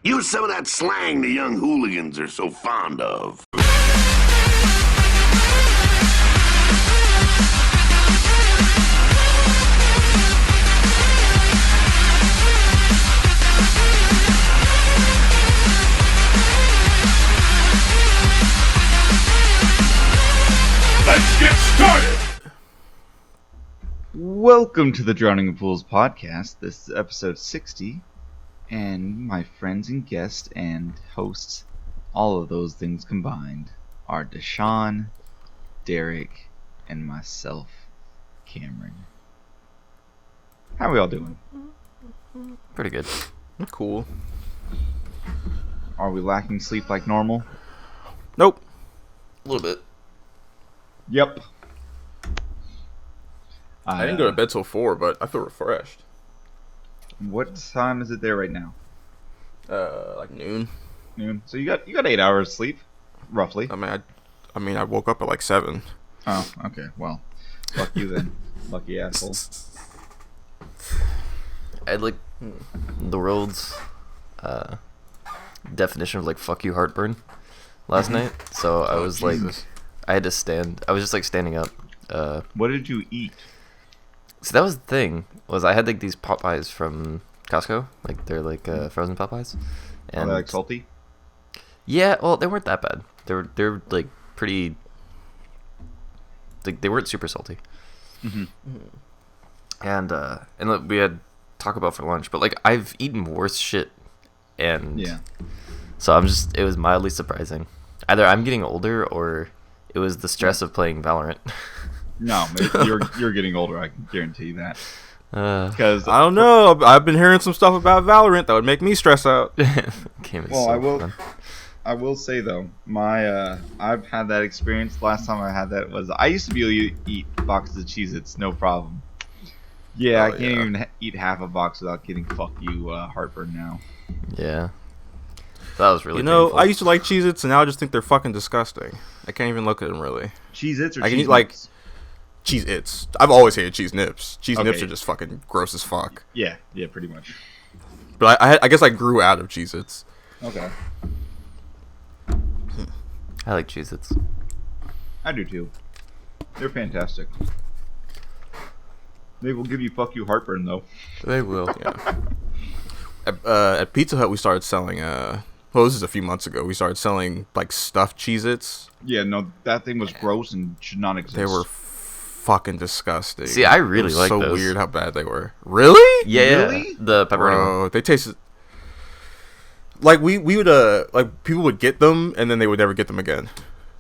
Use some of that slang the young hooligans are so fond of. Let's get started! Welcome to the Drowning in Pools podcast. This is episode 60, and my friends and guests and hosts, all of those things combined, are Deshaun, Derek, and myself, Cameron. How are we all doing? Pretty good. Cool. Are we lacking sleep like normal? Nope. A little bit. Yep. I didn't go to bed till 4, but I feel refreshed. What time is it there right now? Like noon. Noon. So you got 8 hours sleep, roughly. I mean, I woke up at like 7. Oh, okay. Well, fuck you then, lucky asshole. I had like the world's definition of like "fuck you" heartburn last night. So I was Jesus. like, I had to stand. I was just like standing up. What did you eat? So that was the thing. Was I had like these Popeyes from Costco, like they're like frozen Popeyes, Are they like salty? yeah, well they weren't that bad. They're like pretty. Like they weren't super salty. Mm-hmm. And look, we had Taco Bell for lunch, but like I've eaten worse shit, and Yeah. so it was mildly surprising. Either I'm getting older or it was the stress of playing Valorant. No, you're getting older. I can guarantee you that. Because I don't know. I've been hearing some stuff about Valorant that would make me stress out. I will say though, I've had that experience. Last time I had that was I used to be able to eat boxes of Cheez-Its, no problem. Yeah, I can't even eat half a box without getting fuck you heartburn now. Yeah, that was really. I painful. used to like Cheez-Its, and now I just think they're fucking disgusting. I can't even look at them really. Cheez-Its or I can Cheez eat like Nips? Cheez-Its. I've always hated Cheez Nips. Cheez Nips Okay. are just fucking gross as fuck. Yeah, pretty much. But I guess I grew out of Cheez-Its. Okay, I like Cheez-Its. I do too. They're fantastic. They will give you fuck you heartburn though. They will. Yeah. At Pizza Hut, we started selling. Well, this is a few months ago. We started selling like stuffed Cheez-Its. Yeah, no, that thing was gross and should not exist. They were fucking disgusting. See, I really it was like so those. weird how bad they were. Really? Yeah, Really? the pepperoni. Bro, they tasted like we would like people would get them and then they would never get them again.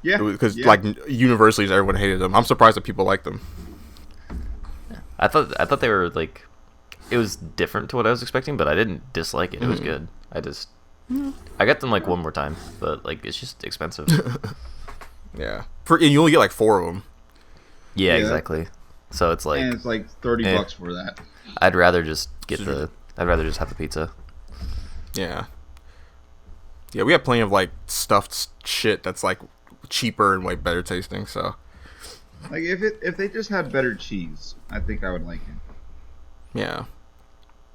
Yeah, Because yeah. like universally everyone hated them. I'm surprised that people liked them. I thought they were like, it was different to what I was expecting, but I didn't dislike it. It was good. I got them like one more time, but like it's just expensive. Yeah. And you only get like 4 of them. Yeah, Yeah. exactly. So it's like and it's like $30 for that. I'd rather just I'd rather just have the pizza. Yeah. Yeah, we have plenty of like stuffed shit that's like cheaper and way better tasting. So Like if they just had better cheese, I think I would like it. yeah.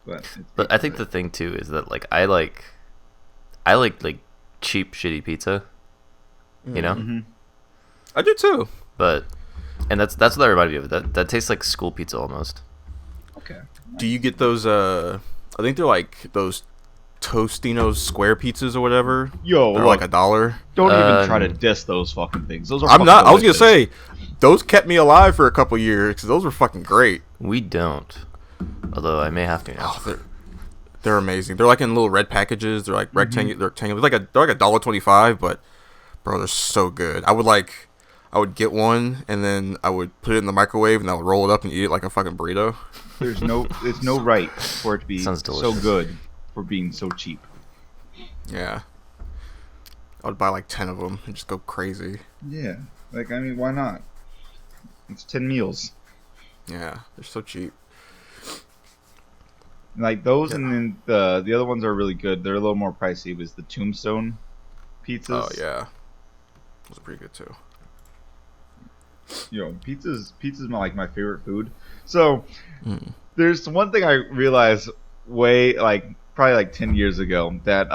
But I think the thing too is that like I like like cheap shitty pizza, you know. Mm-hmm. I do too. But and that's what that reminded me of. That tastes like school pizza almost. Okay. Do you get those I think they're like those Tostino's square pizzas or whatever? Yo, They're look, like $1. don't even try to Um, diss those fucking things. Those are. I'm fucking not. I was gonna delicious. say, those kept me alive for a couple years because those were fucking great. We don't. Although I may have to now. Oh, they're amazing. They're like in little red packages. They're like rectangular. They're like $1.25, but bro, they're so good. I would get one and then I would put it in the microwave and I would roll it up and eat it like a fucking burrito. There's no right for it to be Sounds so delicious. good for being so cheap. Yeah. I would buy like 10 of them and just go crazy. Yeah, like I mean, why not? It's 10 meals. Yeah, they're so cheap. Like those, and then the other ones are really good. They're a little more pricey. It was the Tombstone pizzas. Oh yeah, those are pretty good too. You know, pizza's like my favorite food. So there's one thing I realized way like probably like 10 years ago that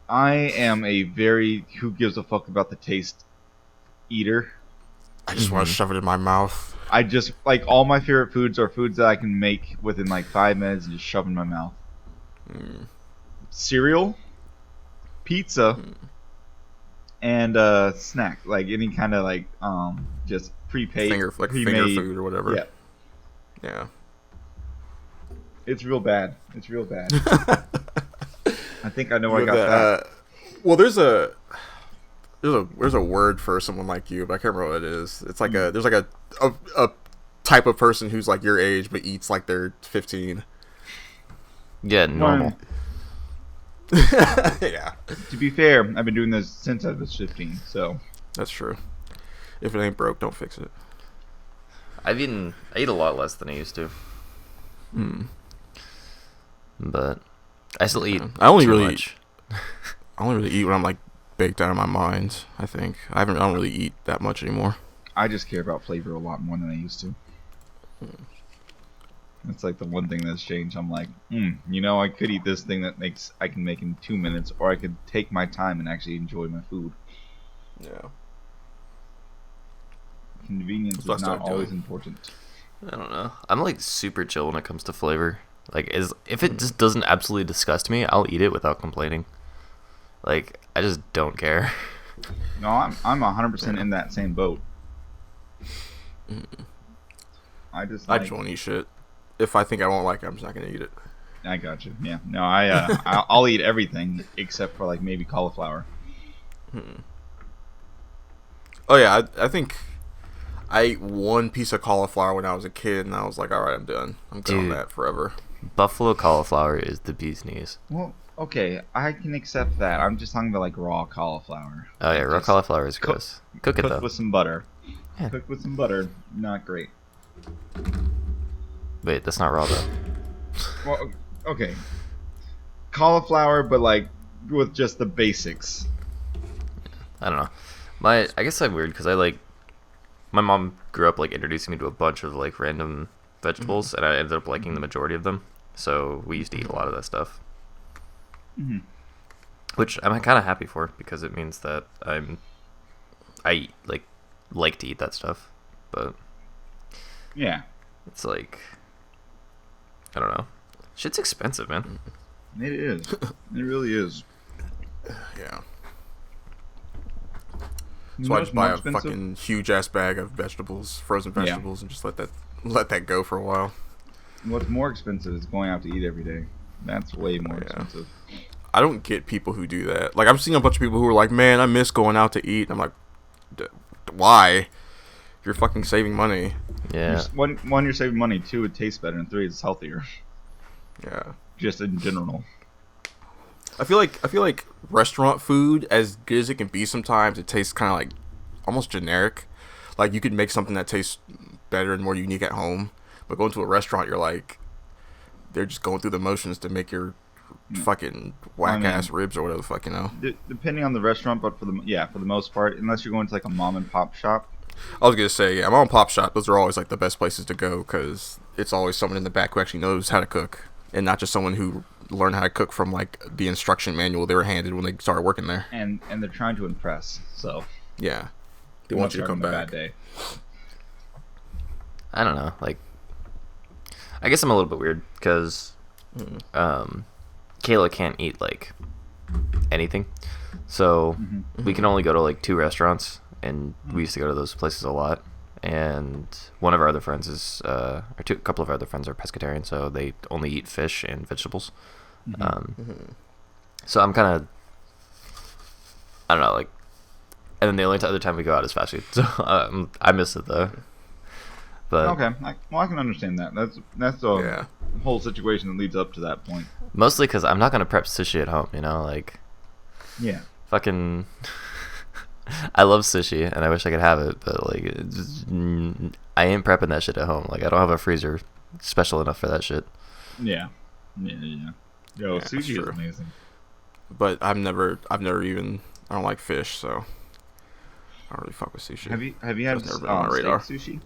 I am a very who gives a fuck about the taste eater. I just want to shove it in my mouth. I just like all my favorite foods are foods that I can make within like 5 minutes and just shove in my mouth. Cereal, pizza, and snack, like any kind of like just prepaid Finger food or whatever. Yeah. Yeah. It's real bad. It's real bad. I think I know where I got that. Well, there's a word for someone like you, but I can't remember what it is. It's like there's like a type of person who's like your age but eats like they're 15. Yeah, normal. Yeah. To be fair, I've been doing this since I was 15, so That's true. If it ain't broke, don't fix it. I eat a lot less than I used to. But I still eat I only too really much. I only really eat when I'm like baked out of my mind. I think I don't really eat that much anymore. I just care about flavor a lot more than I used to. It's like the one thing that's changed. I'm like, I could eat this thing I can make in 2 minutes, or I could take my time and actually enjoy my food. Yeah. Convenience is not always important. I don't know. I'm like super chill when it comes to flavor. Like, if it just doesn't absolutely disgust me, I'll eat it without complaining. Like, I just don't care. No, I'm 100% in that same boat. I just won't eat shit. If I think I won't like it, I'm just not gonna eat it. I got you. Yeah. No, I'll eat everything except for like maybe cauliflower. Oh yeah, I think I ate one piece of cauliflower when I was a kid, and I was like, all right, I'm done. I'm good on that forever. Buffalo cauliflower is the bee's knees. Well, okay, I can accept that. I'm just talking about like raw cauliflower. Oh yeah, raw cauliflower is gross. Cook it though. Cooked with some butter. Yeah. Cooked with some butter, not great. Wait, that's not raw though. Well, okay. Cauliflower, but like with just the basics. I don't know. I guess I'm weird because my mom grew up like introducing me to a bunch of like random vegetables, and I ended up liking the majority of them. So we used to eat a lot of that stuff, which I'm kind of happy for because it means that I like to eat that stuff. But yeah, it's like I don't know. Shit's expensive, man. It is. It really is. Yeah. You So know I what's just buy more a expensive? fucking huge ass bag of vegetables, frozen vegetables, and just let that go for a while. What's more expensive is going out to eat every day. That's way more expensive. I don't get people who do that. Like, I'm seeing a bunch of people who are like, man, I miss going out to eat. I'm like, why? You're fucking saving money. Yeah. One, you're saving money. Two, it tastes better. And three, it's healthier. Yeah. Just in general. I feel like restaurant food, as good as it can be sometimes, it tastes kind of like almost generic. Like, you could make something that tastes better and more unique at home, but going to a restaurant, you're like, they're just going through the motions to make your fucking whack ass ribs or whatever the fuck, you know. Depending on the restaurant, but for the most part, unless you're going to like a mom and pop shop. I was gonna say, yeah, mom and pop shop, those are always like the best places to go because it's always someone in the back who actually knows how to cook, and not just someone who learned how to cook from like the instruction manual they were handed when they started working there. And they're trying to impress, so yeah, they want you to come back. Bad day. I don't know. Like, I guess I'm a little bit weird because Kayla can't eat like anything, so we can only go to like 2 restaurants, and we used to go to those places a lot. And one of our other friends is, a couple of our other friends are pescatarian, so they only eat fish and vegetables. So I'm kind of, I don't know, like, and then the only other time we go out is fast food, so I miss it though. But okay, I can understand that. That's the whole situation that leads up to that point. Mostly because I'm not gonna prep sushi at home, you know, like. Yeah. Fucking. I love sushi and I wish I could have it, but like, I ain't prepping that shit at home. Like, I don't have a freezer special enough for that shit. Yeah. Yo, sushi is amazing. But I've never even, I don't like fish, so I don't really fuck with sushi. Have you had never been on my radar. steak sushi?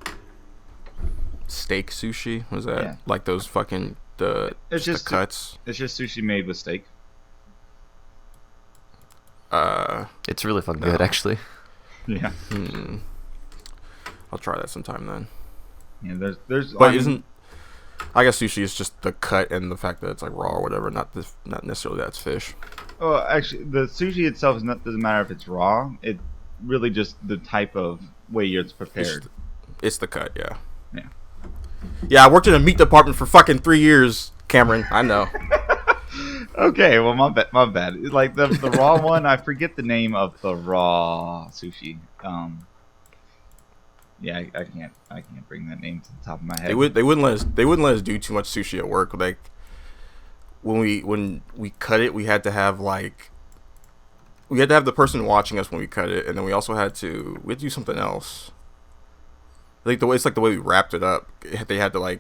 Steak sushi? What is that? Yeah. Like those fucking It's the just cuts. It's just sushi made with steak. It's really fucking good, actually. Yeah. I'll try that sometime then. Yeah. There's. But isn't? I guess sushi is just the cut and the fact that it's like raw or whatever. Not necessarily that it's fish. Oh, actually, the sushi itself doesn't matter if it's raw. It really just the type of way it's prepared. It's the cut, yeah. Yeah. Yeah, I worked in a meat department for fucking 3 years, Cameron. I know. Okay, well, my bad. Like the raw one, I forget the name of the raw sushi. Yeah, I can't bring that name to the top of my head. They wouldn't let us do too much sushi at work. Like when we cut it, we had to have the person watching us when we cut it, and then we had to do something else. Like it's like the way we wrapped it up. They had to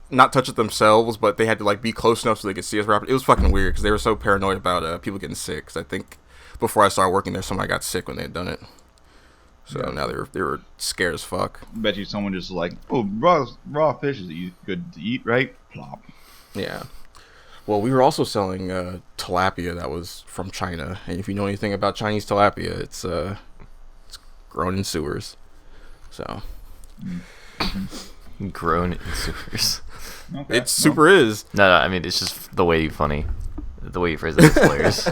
not touch it themselves, but they had to like be close enough so they could see us wrap it. It was fucking weird because they were so paranoid about people getting sick. Because I think before I started working there, somebody got sick when they had done it. So now they were scared as fuck. Bet you someone just like, oh, raw fish is good to eat, right? Plop. Yeah. Well, we were also selling tilapia that was from China, and if you know anything about Chinese tilapia, it's grown in sewers. So Grown in sewers. Okay, it super is. No, I mean it's just the way you funny. The way you phrase that is hilarious.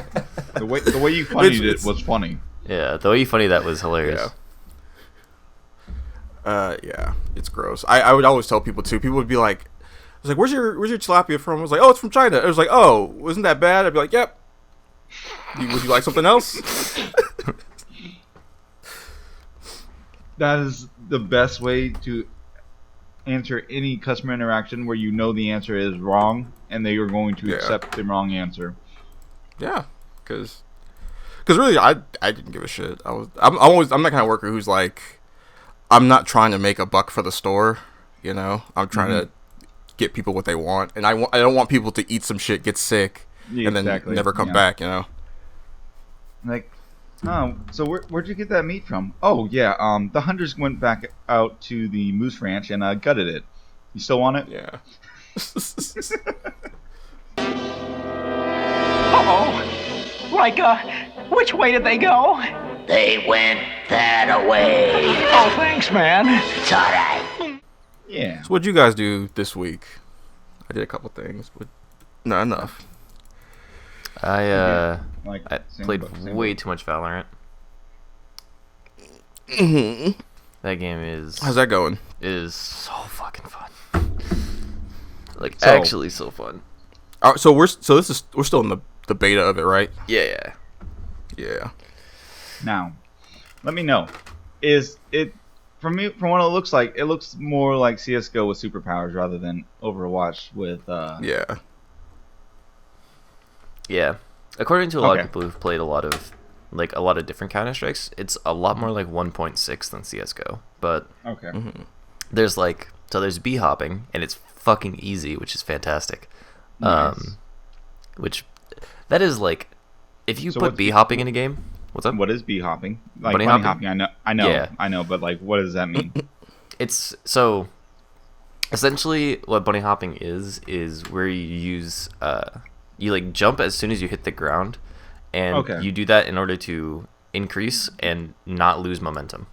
The way you funnied it was funny. Yeah, the way you funny that was hilarious. Yeah, it's gross. I would always tell people too. People would be like, "I was like, where's your tilapia from?" I was like, "Oh, it's from China." I was like, "Oh, wasn't that bad?" I'd be like, "Yep." Would you like something else? That is the best way to answer any customer interaction where you know the answer is wrong and they are going to accept the wrong answer. Yeah, because really, I didn't give a shit. I'm that kind of worker who's like, I'm not trying to make a buck for the store, you know. I'm trying to get people what they want, and I don't want people to eat some shit, get sick, and then never come back, you know. Like, oh, so where'd you get that meat from? Oh yeah, the hunters went back out to the moose ranch and gutted it. You still want it? Yeah. Uh-oh. Like, which way did they go? They went that way. Oh, thanks, man. It's all right. Yeah. So what'd you guys do this week? I did a couple things, but not enough. I Like, played way too much Valorant. That game is How's that going? so fucking fun. Like So- actually so fun. So we're still in the beta of it, right? Yeah. Yeah. Now, let me know. Is it from what it looks like? It looks more like CS:GO with superpowers rather than Overwatch with. Yeah. Yeah. According to a lot of Okay. people who've played a lot of different Counter-Strikes, it's a lot more like 1.6 than CS:GO. But Okay. there's there's B hopping and it's fucking easy, which is fantastic. Nice. Which that is like if you So put what's B hopping in a game, what's up? What is bee hopping? Like Bunny bunny hopping? hopping. Yeah. I know. But like, what does that mean? It's so essentially what bunny hopping is where you use you like jump as soon as you hit the ground, and Okay. you do that in order to increase and not lose momentum.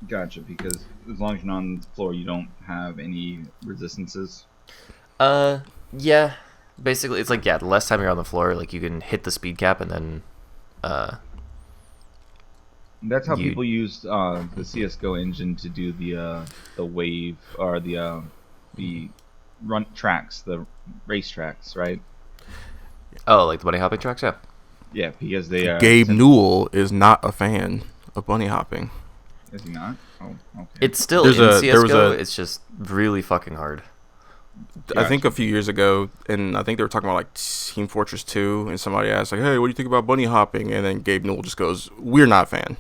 Gotcha. Because as long as you're not on the floor, you don't have any resistances. Yeah. Basically, it's like the less time you're on the floor, like you can hit the speed cap, and then That's how You- people use the CS:GO engine to do the wave or the run tracks, the race tracks, right? oh, like the bunny hopping tracks, yeah. Yeah, because they are. Gabe Newell is not a fan of bunny hopping. Is he not? Oh, okay. It's still There's in a- there was CS:GO. a- It's just really fucking hard. I think a few years ago, and I think they were talking about like Team Fortress 2, and somebody asked like, "Hey, what do you think about bunny hopping?" And then Gabe Newell just goes, "We're not a fan."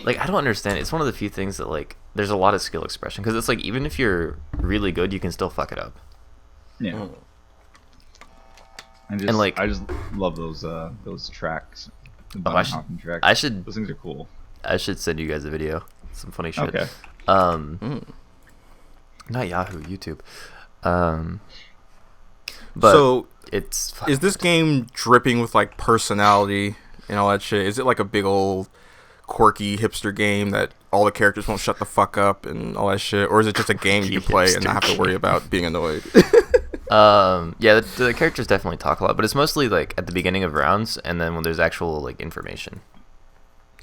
Like I don't understand. It's one of the few things that like there's a lot of skill expression because it's like even if you're really good, you can still fuck it up. Yeah. And, like- I just love those tracks. The Oh, I bunny should- hopping tracks. I should Those things are cool. I should send you guys a video. Some funny shit. Okay. Not Yahoo, YouTube. But So, it's is this game dripping with like personality and all that shit? Is it like a big old quirky hipster game that all the characters won't shut the fuck up and all that shit, or is it just a game you can play and not have to worry about being annoyed? Yeah, the characters definitely talk a lot, but it's mostly like at the beginning of rounds and then when there's actual like information.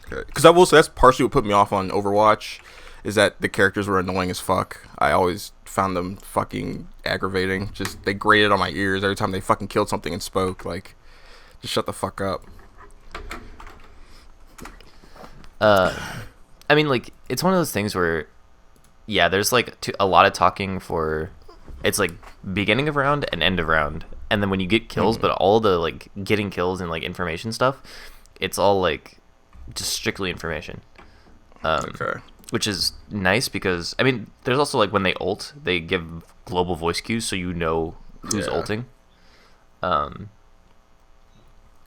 Because I will say that's partially what put me off on Overwatch, is that the characters were annoying as fuck. I always found them fucking aggravating. Just they grated on my ears every time they fucking killed something and spoke. Like, just shut the fuck up. I mean, like, it's one of those things where, yeah, there's like a lot of talking for, it's like beginning of round and end of round, and then when you get kills, but all the like getting kills and like information stuff, it's all like just strictly information. Okay. Which is nice because I mean, there's also like when they ult, they give global voice cues so you know who's ulting.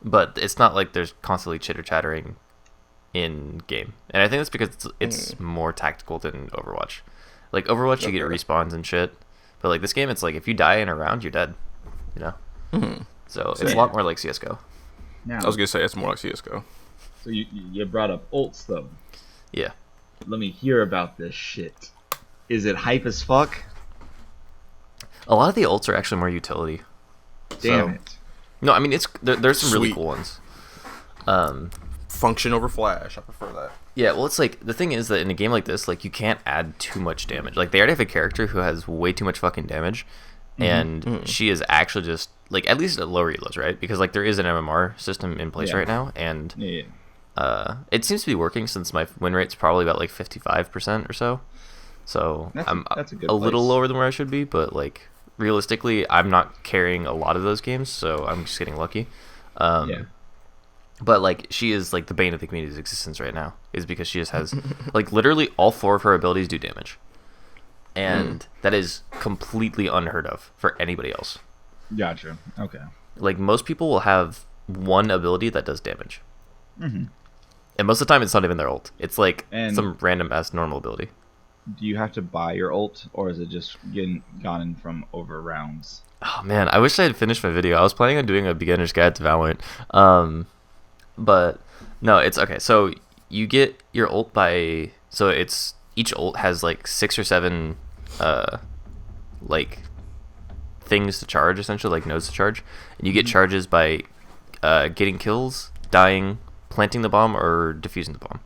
But it's not like there's constantly chitter chattering in game, and I think that's because it's more tactical than Overwatch. Like Overwatch, you get respawns and shit, but like this game, it's like if you die in a round, you're dead. You know. So it's a lot more like CS:GO. Now, I was gonna say it's more like CS:GO. so you brought up ults though. Yeah. Let me hear about this shit. Is it hype as fuck? A lot of the ults are actually more utility. Damn So- it. No, I mean there's some really Sweet. cool ones. Function over flash. I prefer that. Yeah, well, it's like the thing is that in a game like this, like you can't add too much damage. Like they already have a character who has way too much fucking damage, and she is actually just like at least at lower elos, right? Because like there is an MMR system in place Yeah. right now, and Yeah. it seems to be working since my win rate's probably about like 55% or so. So I'm that's a good a little place. lower than where I should be, but like realistically, I'm not carrying a lot of those games, so I'm just getting lucky. Yeah. But like she is like the bane of the community's existence right now, is because she just has like literally all 4 of her abilities do damage, and that is completely unheard of for anybody else. Gotcha. Okay. Like most people will have one ability that does damage, and most of the time it's not even their ult. It's like And- some random ass normal ability. Do you have to buy your ult, or is it just gotten from over rounds? Oh man, I wish I had finished my video. I was planning on doing a beginner's guide to Valorant. But no, it's okay. So you get your ult by, so it's each ult has like 6 or 7 like things to charge, essentially, like nodes to charge. And you get charges by getting kills, dying, planting the bomb, or defusing the bomb.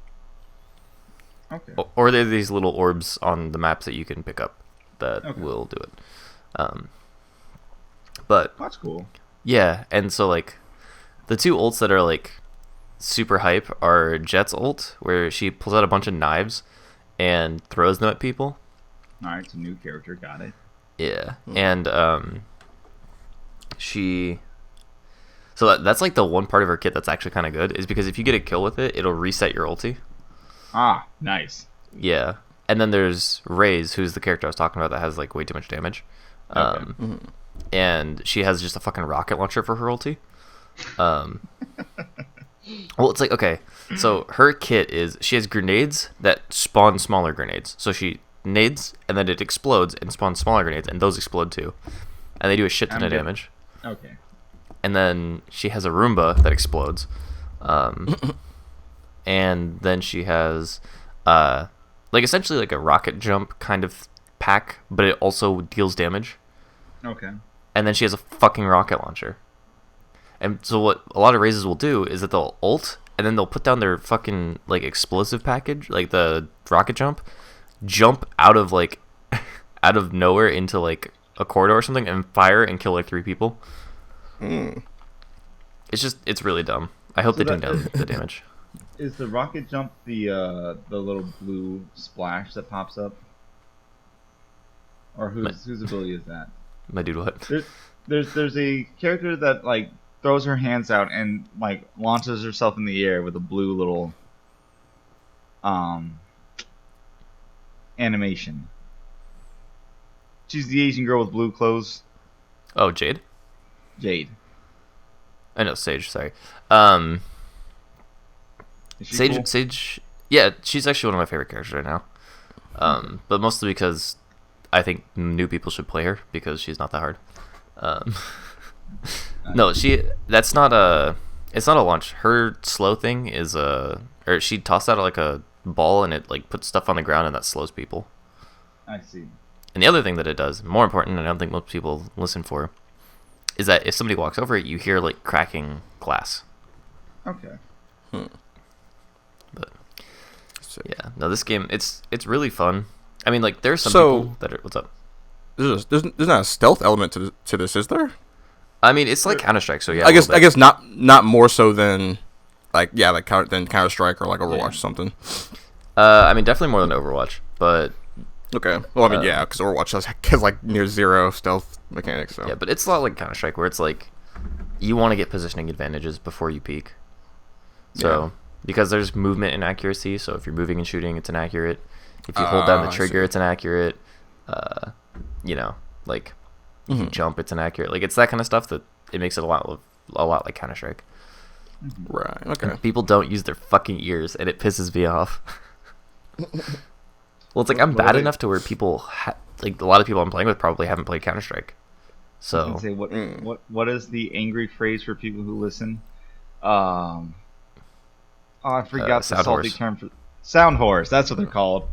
Okay. Or there are these little orbs on the maps that you can pick up that will do it. But That's cool. yeah, and so like the 2 ults that are like super hype are Jet's ult, where she pulls out a bunch of knives and throws them at people. Alright, it's a new character, got it. Yeah, and she. So that's like the one part of her kit that's actually kind of good, is because if you get a kill with it, it'll reset your ulti. Ah, nice. Yeah, and then there's Raze, who's the character I was talking about that has like way too much damage. And she has just a fucking rocket launcher for her ulti. Well, it's like, okay, so her kit is, she has grenades that spawn smaller grenades. So she nades, and then it explodes and spawns smaller grenades, and those explode too. And they do a shit ton of damage. Okay. And then she has a Roomba that explodes. And then she has, like, essentially like a rocket jump kind of pack, but it also deals damage. Okay. And then she has a fucking rocket launcher. And so what a lot of raises will do is that they'll ult, and then they'll put down their fucking like explosive package, like the rocket jump out of like out of nowhere into like a corridor or something, and fire and kill like 3 people. It's really dumb. I hope So they tune that- down the damage. Is the rocket jump the little blue splash that pops up? Or whose ability is that? My dude, what? There's a character that like throws her hands out and like launches herself in the air with a blue little animation. She's the Asian girl with blue clothes. Oh, Jade? Jade. I know, Sage, sorry. Is she Sage, cool? Sage, yeah, she's actually one of my favorite characters right now. But mostly because I think new people should play her because she's not that hard. Um, no, that's not a. It's not a launch. Her slow thing is or she tossed out like a ball and it like puts stuff on the ground and that slows people. I see. And the other thing that it does, more important, and I don't think most people listen for, is that if somebody walks over it, you hear like cracking glass. Okay. But yeah, no, this game it's really fun. I mean, like there's some people that are. What's up? There's not a stealth element to this, is there? I mean, it's like Counter-Strike, so yeah. I guess not more so than than Counter-Strike or like Overwatch or something. I mean, definitely more than Overwatch, but okay. Well, I mean, yeah, because Overwatch has like near zero stealth mechanics. So. Yeah, but it's a lot like Counter-Strike, where it's like you want to get positioning advantages before you peek. So because there's movement and accuracy, so if you're moving and shooting, it's inaccurate. If you hold down the trigger, it's inaccurate. Like if you jump, it's inaccurate. Like it's that kind of stuff that it makes it a lot like Counter-Strike. Right. Okay. And people don't use their fucking ears, and it pisses me off. Well, it's like I'm bad enough to where people like a lot of people I'm playing with probably haven't played Counter-Strike. So say what is the angry phrase for people who listen? I forgot the salty term for sound horse. That's what they're called.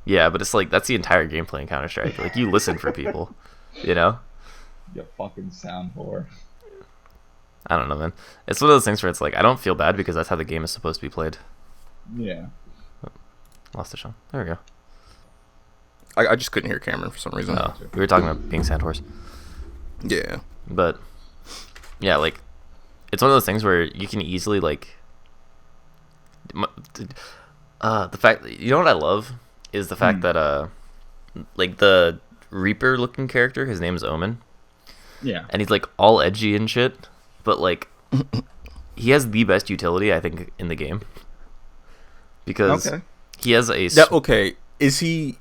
Yeah, but it's like that's the entire gameplay in Counter-Strike. Like you listen for people, you know? You fucking sound whore. I don't know, man. It's one of those things where it's like I don't feel bad because that's how the game is supposed to be played. Yeah. Lost it, Sean. There we go. I just couldn't hear Cameron for some reason. Oh, we were talking about being Sandhorse. Yeah. But yeah, like it's one of those things where you can easily like the fact you know what I love is the fact that like the Reaper looking character, his name is Omen. Yeah. And he's like all edgy and shit, but like he has the best utility I think in the game. Because he has a Is he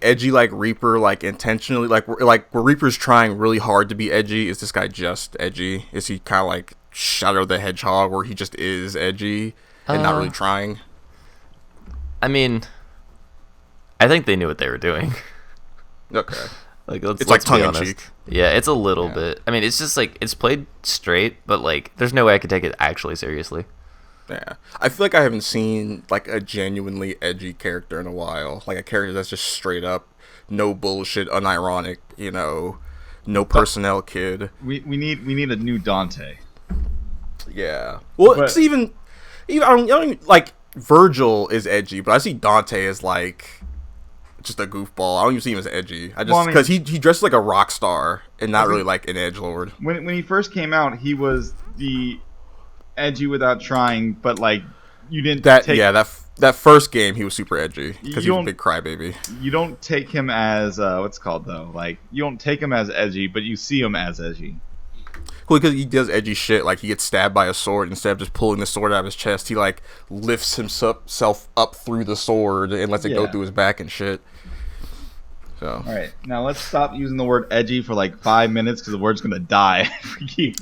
edgy like Reaper, like intentionally, like where Reaper's trying really hard to be edgy? Is this guy just edgy? Is he kind of like Shadow the Hedgehog, where he just is edgy and not really trying? I mean, I think they knew what they were doing. Okay, let's like be tongue in honest. cheek. Yeah, it's a little bit. I mean, it's just like it's played straight, but like there's no way I could take it actually seriously. Yeah, I feel like I haven't seen like a genuinely edgy character in a while. Like a character that's just straight up, no bullshit, unironic. You know, no personnel kid. We need a new Dante. Yeah. Well, it's even I don't even, like Virgil is edgy, but I see Dante as like just a goofball. I don't even see him as edgy. I just because he dresses like a rock star and not really like an edgelord. When he first came out, he was the edgy without trying, but like you didn't that first game he was super edgy because he was a big crybaby. You don't take him as what's called though, like you don't take him as edgy, but you see him as edgy. Well, because he does edgy shit, like he gets stabbed by a sword. Instead of just pulling the sword out of his chest, he like lifts himself up through the sword and lets it go through his back and shit. So. All right, now let's stop using the word edgy for like 5 minutes because the word's gonna die for you.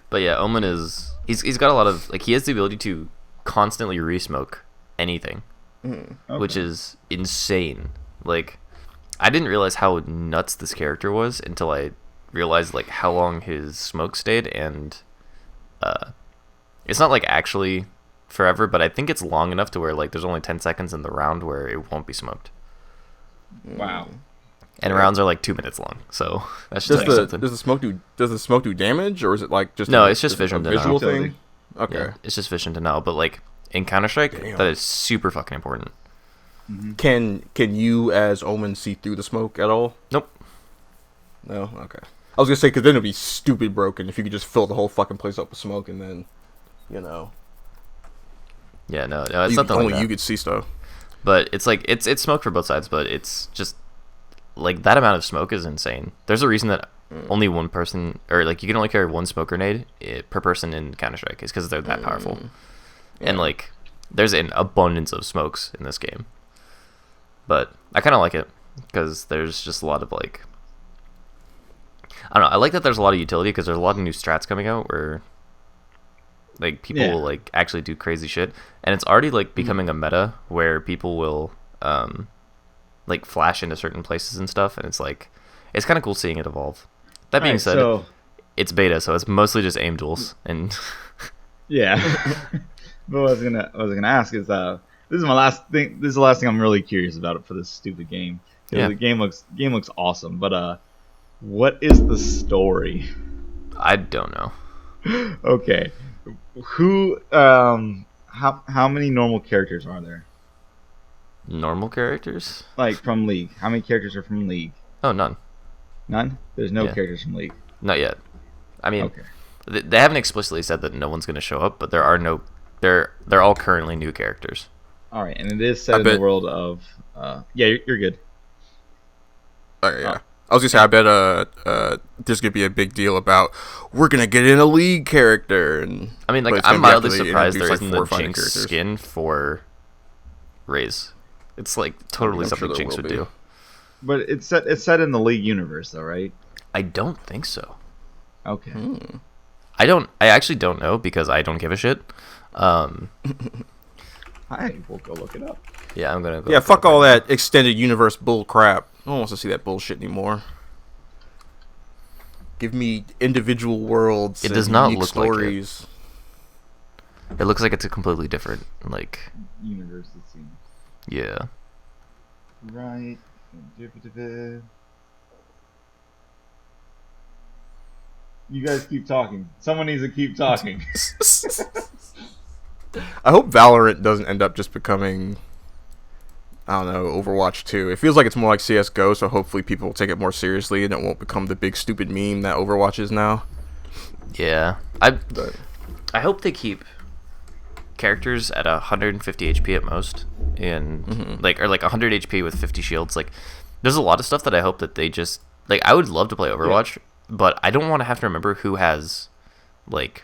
But yeah, Omen is he's got a lot of like he has the ability to constantly re-smoke anything, which is insane. Like I didn't realize how nuts this character was until I realized like how long his smoke stayed, and it's not like actually forever, but I think it's long enough to where like there's only 10 seconds in the round where it won't be smoked. Wow. And rounds are like 2 minutes long, so that's just something. Does the smoke do damage, or is it like just it's just vision to visual know. thing? Okay, yeah, it's just vision to know. But like in Counter-Strike, that is super fucking important. Can you as Omen see through the smoke at all? Nope. No. Okay. I was gonna say because then it'd be stupid broken if you could just fill the whole fucking place up with smoke and then, you know. Yeah, no, it's nothing only like that. You could see stuff. But it's like it's smoke for both sides, but it's just like that amount of smoke is insane. There's a reason that only one person, or like you can only carry one smoke grenade per person in Counter-Strike, is because they're that powerful. Yeah. And like there's an abundance of smokes in this game. But I kind of like it because there's just a lot of like I don't know. I like that there's a lot of utility because there's a lot of new strats coming out where like people will like actually do crazy shit, and it's already like becoming a meta where people will like flash into certain places and stuff, and it's kind of cool seeing it evolve. That being Alright, said, so it's beta, so it's mostly just aim duels, and yeah. But what I was gonna ask is this is my last thing. This is the last thing I'm really curious about for this stupid game. 'Cause Yeah. the game looks awesome, but what is the story? I don't know. Okay, who how many normal characters are there? Normal characters? Like from League? How many characters are from League? Oh, none. None. There's no Yeah. characters from League. Not yet. I mean, Okay. they haven't explicitly said that no one's going to show up, but there are no. They're all currently new characters. All right, and it is set in the world of. Yeah, you're good. Okay, yeah. I was gonna say, I bet there's gonna be a big deal about we're gonna get in a League character, and I mean, but like it's I'm gonna be mildly after they surprised there introduce, isn't like, 4 a or 5 Jinx characters. skin for Raze. It's like totally I'm something sure there Jinx will would be. do. But it's set in the League universe, though, right? I don't think so. Okay. I actually don't know because I don't give a shit. I will go look it up. Yeah, I'm gonna go. Yeah, look it fuck up all right that extended universe bull crap. No one wants to see that bullshit anymore. Give me individual worlds. It and does not unique look like it. stories. now. It looks like it's a completely different, like, Universe, it seems. yeah. Right. You guys keep talking. Someone needs to keep talking. I hope Valorant doesn't end up just becoming, I don't know, Overwatch 2. It feels like it's more like CSGO, so hopefully people will take it more seriously and it won't become the big stupid meme that Overwatch is now. Yeah, But I hope they keep characters at 150 HP at most, and like 100 HP with 50 shields. Like, there's a lot of stuff that I hope that they just like. I would love to play Overwatch, but I don't want to have to remember who has like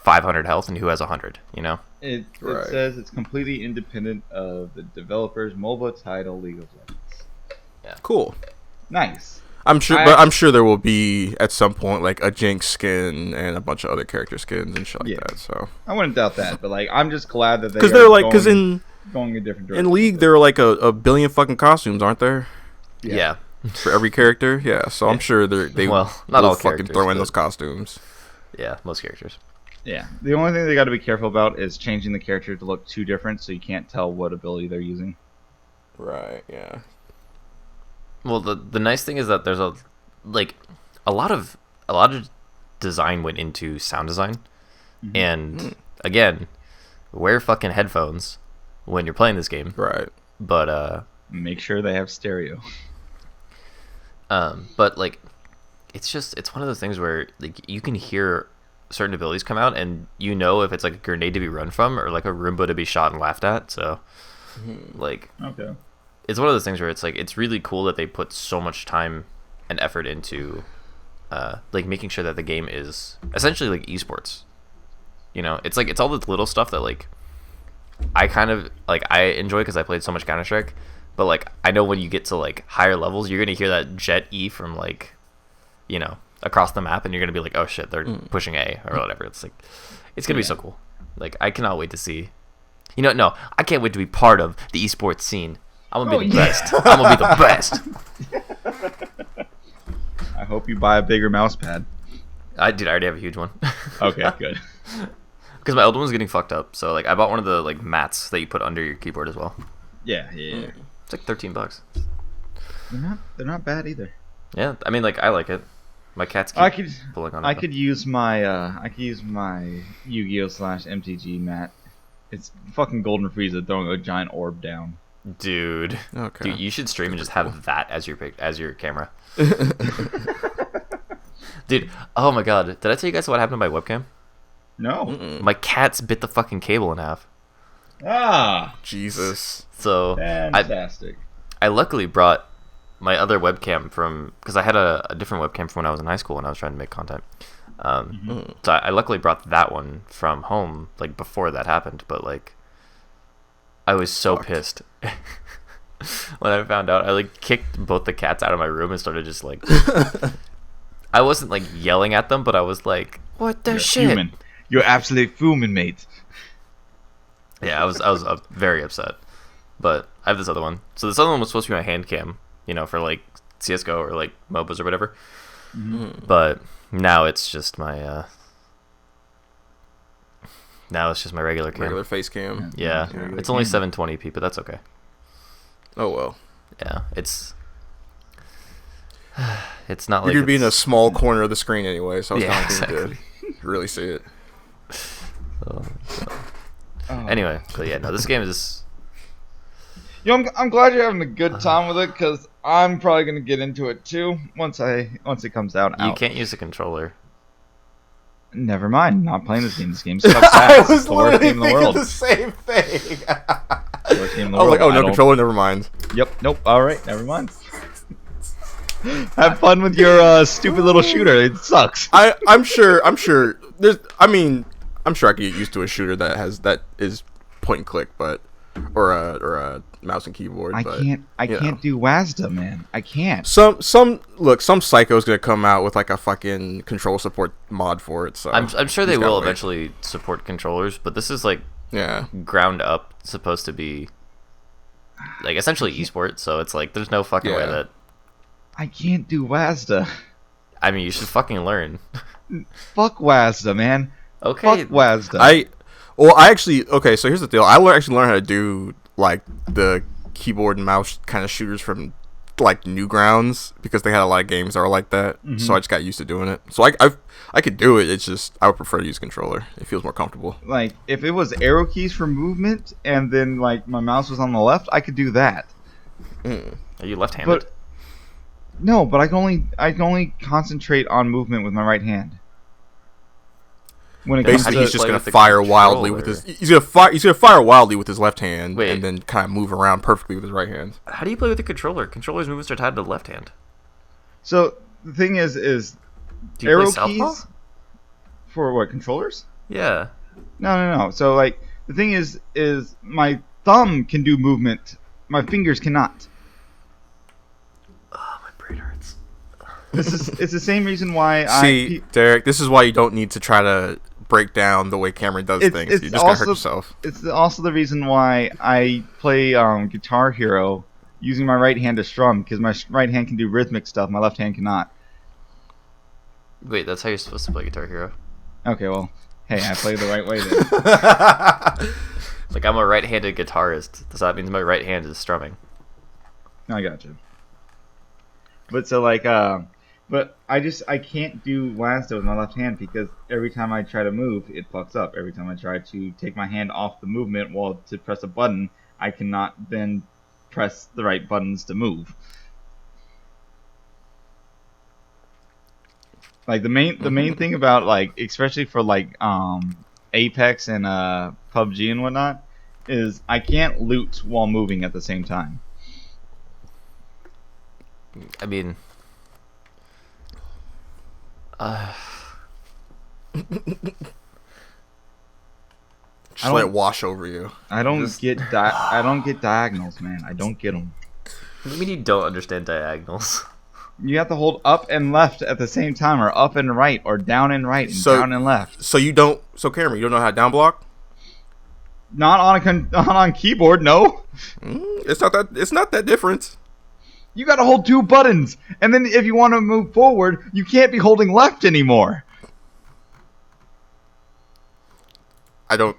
500 health and who has 100. You know? It Right. says it's completely independent of the developer's MOBA title, League of Legends. cool. Nice. I'm sure, I but I'm actually- sure there will be at some point like a Jinx skin and a bunch of other character skins and shit like Yeah. that. So I wouldn't doubt that, but like I'm just glad that because they're like because in going a different direction. League there are like a billion fucking costumes, aren't there, Yeah. for every character? Yeah. So I'm sure they Well, not will all fucking characters, throw in but- those costumes. Yeah, most characters. Yeah. The only thing they got to be careful about is changing the character to look too different, so you can't tell what ability they're using. Right. Yeah. Well, the nice thing is that there's a lot of design went into sound design, and again, wear fucking headphones when you're playing this game. Right. But Make sure they have stereo. but like, it's one of those things where like you can hear certain abilities come out, and you know if it's like a grenade to be run from or like a Roomba to be shot and laughed at. So, like, Okay. it's one of those things where it's like it's really cool that they put so much time and effort into like making sure that the game is essentially like esports. You know, it's like it's all the little stuff that like I kind of like I enjoy because I played so much Counter-Strike, but like I know when you get to like higher levels, you're gonna hear that jet E from like, you know, across the map, and you're gonna be like, oh shit, they're pushing A or whatever. It's like it's gonna be so cool. Like I cannot wait to see. You know, no, I can't wait to be part of the esports scene. I'm gonna be the best. I'm gonna be the best. I hope you buy a bigger mouse pad. I already have a huge one. Okay, good. Because my old one was getting fucked up, so like I bought one of the like mats that you put under your keyboard as well. Yeah. It's like $13. They're not bad either. Yeah, I mean like I like it. My cats keep I could pulling on it. I could use my Yu-Gi-Oh / MTG mat. It's fucking Golden Frieza throwing a giant orb down. Dude. Okay. Dude, you should stream and just have that as your camera. Dude, oh my god. Did I tell you guys what happened to my webcam? No. My cats bit the fucking cable in half. Ah, Jesus. So fantastic. I luckily brought my other webcam from because I had a different webcam from when I was in high school and I was trying to make content. So I luckily brought that one from home like before that happened, but like I was so pissed when I found out. I like kicked both the cats out of my room and started just like I wasn't like yelling at them, but I was like, "What the shit?" Human. You're absolute fuming, mate. Yeah, I was very upset. But I have this other one. So this other one was supposed to be my hand cam, for like CS:GO or like MOBAs or whatever. Mm-hmm. But now it's just my regular cam. Regular face cam. Yeah, it's only 720p, but that's okay. Oh well. Yeah, it's not You're like gonna be in a it's- small corner of the screen anyway, so it's Yeah, not exactly. to really see it. Anyway, but yeah, no, this game is. I'm glad you're having a good time with it, because I'm probably gonna get into it too once it comes out. You can't use a controller. Never mind. Not playing this game. This game sucks ass. It's the worst game in the world. same thing. Worst game in the I was like, world. oh, I no don't- controller, never mind. Yep. Nope. All right. Never mind. Have fun with your stupid little shooter. It sucks. I'm sure I'm sure I could get used to a shooter that is point and click, but or a mouse and keyboard. I but, can't do WASDA, man. I can't. Some psycho's gonna come out with like a fucking control support mod for it. So I'm sure they he's gotta will wait. eventually support controllers, but this is like Yeah. ground up supposed to be like essentially esport, so it's like there's no fucking way Yeah. that. I can't do WASDA. I mean, you should fucking learn. Fuck WASDA, man. Okay. Fuck WASDA. So here's the deal. I actually learned how to do like the keyboard and mouse kind of shooters from like Newgrounds because they had a lot of games that were like that. So I just got used to doing it. So I could do it. It's just I would prefer to use controller. It feels more comfortable. Like, if it was arrow keys for movement and then like my mouse was on the left, I could do that. Are you left-handed? But no, but I can only concentrate on movement with my right hand. When it Basically, comes he's to, just play gonna with the fire wildly with his. controller? He's gonna fire wildly with his left hand, Wait. and then kind of move around perfectly with his right hand. How do you play with the controller? Controller's movements are tied to the left hand. so the thing is Do you arrow play southpaw? keys for what, controllers? Yeah. No. So like the thing is my thumb can do movement, my fingers cannot. Oh, my brain hurts. It's the same reason why See, Derek, this is why you don't need to try to break down the way Cameron does things. You're just gonna hurt yourself. It's also the reason why I play Guitar Hero using my right hand to strum, because my right hand can do rhythmic stuff, my left hand cannot. Wait, that's how you're supposed to play Guitar Hero. Okay, well, hey, I played the right way then. Like, I'm a right-handed guitarist, so that means my right hand is strumming. I got you. But so like, but I can't do WASDA with my left hand because every time I try to move, it fucks up. Every time I try to take my hand off the movement while to press a button, I cannot then press the right buttons to move. Like the main thing about like, especially for like Apex and PUBG and whatnot, is I can't loot while moving at the same time. I mean, Just let it wash over you. I don't get diagonals, man. I don't get them. what do you mean you don't understand diagonals? You have to hold up and left at the same time, or up and right, or down and right, and So- down and left. So Cameron, you don't know how to down block? Not on keyboard, no. It's not that different. You got to hold two buttons, and then if you want to move forward, you can't be holding left anymore. I don't.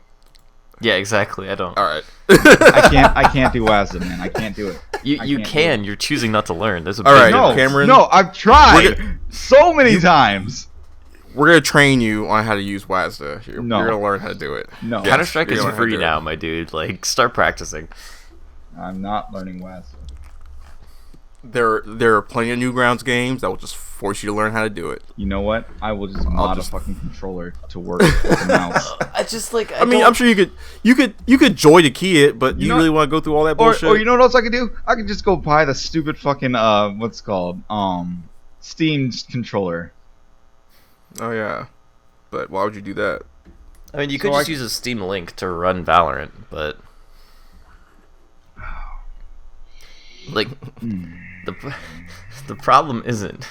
Yeah, exactly. I don't. All right. I can't do WASD, man. I can't do it. You can't do can. You're choosing not to learn. There's a All big right, No, difference. Cameron. no, I've tried We're so many times. We're gonna train you on how to use WASDA. You're gonna learn how to do it. No, Yes, Counter Strike you're is gonna learn how to free do now, it. my dude. Like, start practicing. I'm not learning WASD. There are plenty of Newgrounds games that will just force you to learn how to do it. You know what? I will just mod just- a fucking controller to work with the mouse. I just like. I mean, I'm sure you could joy to key it, but you know- really want to go through all that Or bullshit? you know what else I could do? I could just go buy the stupid fucking what's it called Steam controller. Oh yeah, but why would you do that? I mean, you could So just use a Steam Link to run Valorant, but like the problem isn't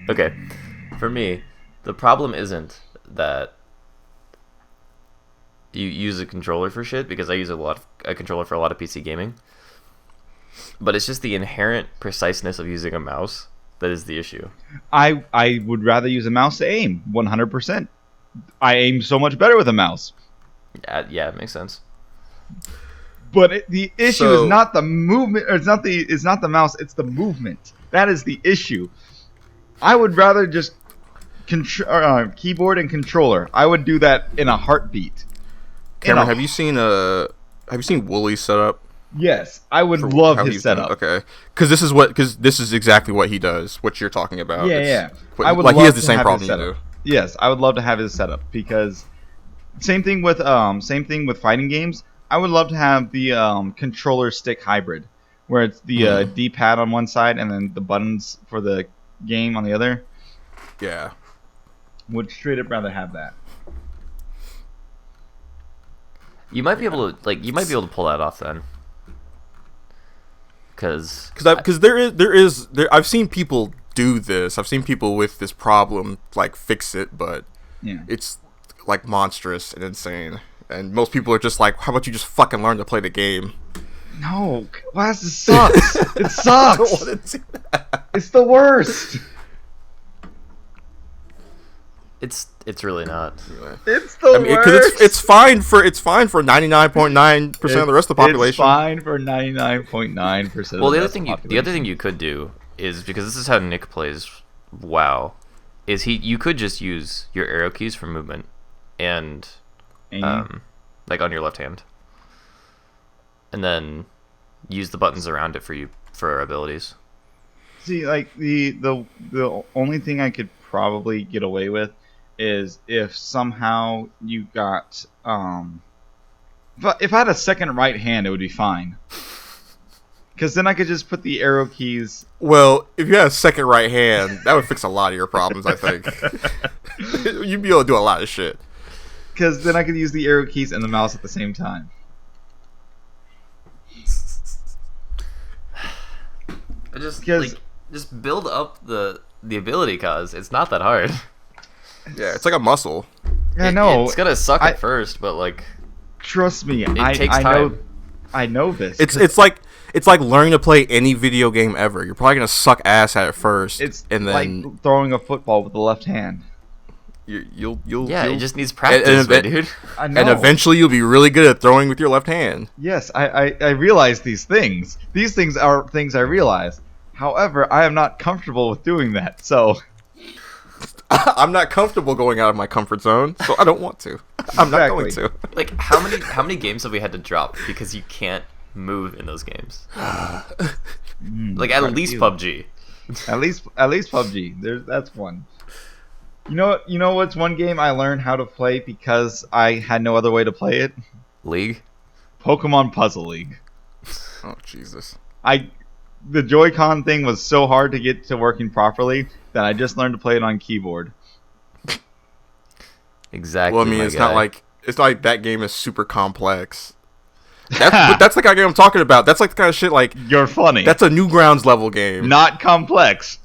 okay. For me, the problem isn't that you use a controller for shit, because I use a controller for a lot of PC gaming. But it's just the inherent preciseness of using a mouse that is the issue. I would rather use a mouse to aim 100%. I aim so much better with a mouse. Yeah, it makes sense. But the issue is not the movement, or it's not the mouse. It's the movement. That is the issue. I would rather just keyboard and controller. I would do that in a heartbeat. Cameron, have you seen Wooly's setup? Yes, I would love his setup. Okay, because this is exactly what he does. What you're talking about. Yeah. I would like he has the same problem you do. Yes, I would love to have his setup because same thing with fighting games. I would love to have the controller stick hybrid, where it's the D-pad on one side and then the buttons for the game on the other. Yeah. Would straight up rather have that. You might be able to pull that off then. Because I've seen people do this. I've seen people with this problem like fix it, but it's like monstrous and insane. And most people are just like, how about you just fucking learn to play the game? No, glasses sucks. It sucks. I don't want to do that. It's the worst. It's really not. It's the worst. Because it's fine for 99.9% of the rest of the population. It's fine for 99.9%. Well, the other thing you could do is, because this is how Nick plays WoW, is you could just use your arrow keys for movement and like on your left hand, and then use the buttons around it for abilities. See, like the only thing I could probably get away with is if somehow you got if I had a second right hand, it would be fine. Because then I could just put the arrow keys. Well, if you had a second right hand, that would fix a lot of your problems, I think. You'd be able to do a lot of shit. Because then I could use the arrow keys and the mouse at the same time. Just build up the ability, cause it's not that hard. Yeah, it's like a muscle. Yeah, no, it's gonna suck at first, but like, trust me, it takes time. I know this. It's like learning to play any video game ever. You're probably gonna suck ass at it first. And then like throwing a football with the left hand. You'll it just needs practice, dude. I know. And eventually you'll be really good at throwing with your left hand. Yes, I realize these things. These things are things I realize. However, I am not comfortable with doing that, so I'm not comfortable going out of my comfort zone, so I don't want to. I'm not going to. Like, how many games have we had to drop because you can't move in those games? Like, at least PUBG. At least PUBG. That's one. You know what's one game I learned how to play because I had no other way to play it? League? Pokemon Puzzle League. Oh, Jesus. The Joy-Con thing was so hard to get to working properly that I just learned to play it on keyboard. Exactly. Well, I mean, it's not like that game is super complex. That's the kind of game I'm talking about. That's like the kind of shit like You're funny. That's a Newgrounds level game. Not complex.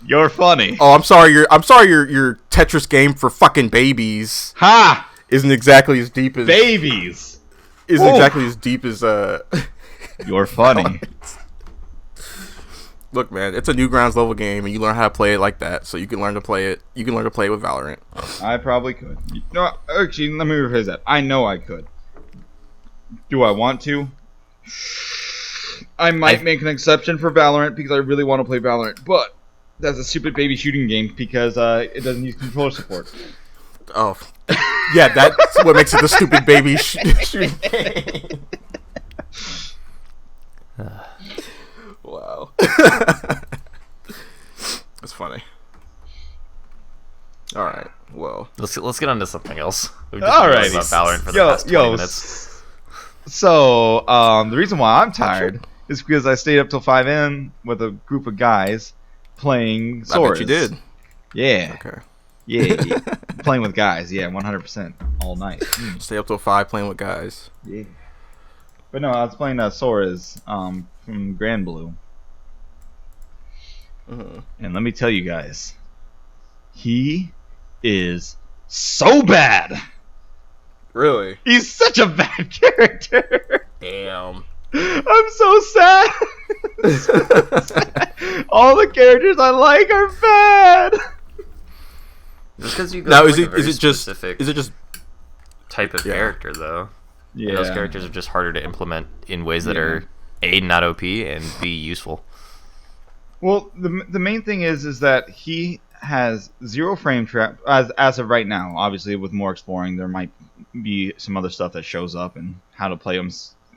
You're funny. Oh, I'm sorry. Your Tetris game for fucking babies. Ha! Isn't exactly as deep as babies. Isn't exactly as deep as You're funny. Look, man, it's a Newgrounds level game, and you learn how to play it like that, so you can learn to play it. You can learn to play it with Valorant. I probably could. No, actually, let me rephrase that. I know I could. Do I want to? I might make an exception for Valorant because I really want to play Valorant, but that's a stupid baby shooting game because it doesn't use controller support. Oh, yeah, that's what makes it the stupid baby shooting game. Wow. That's funny. All right. Well, let's get on to something else. We've just been talking about Valorant for the past 20 minutes. So, the reason why I'm tired is because I stayed up till 5 a.m. with a group of guys playing Soras. I bet you did. Yeah. Okay. Yeah. Playing with guys. Yeah, 100% all night. Stay up till 5 playing with guys. Yeah. But no, I was playing Soras from Grand Blue. And let me tell you guys, he is so bad. Really? He's such a bad character. Damn. I'm so sad. All the characters I like are bad. Just because you go Now, for, is like, a very it just specific is it just type of Yeah. character though? Yeah, And those characters are just harder to implement in ways that are A, not OP, and B, useful. Well, the main thing is that he has 0 frame trap as of right now. Obviously, with more exploring, there might be some other stuff that shows up and how to play them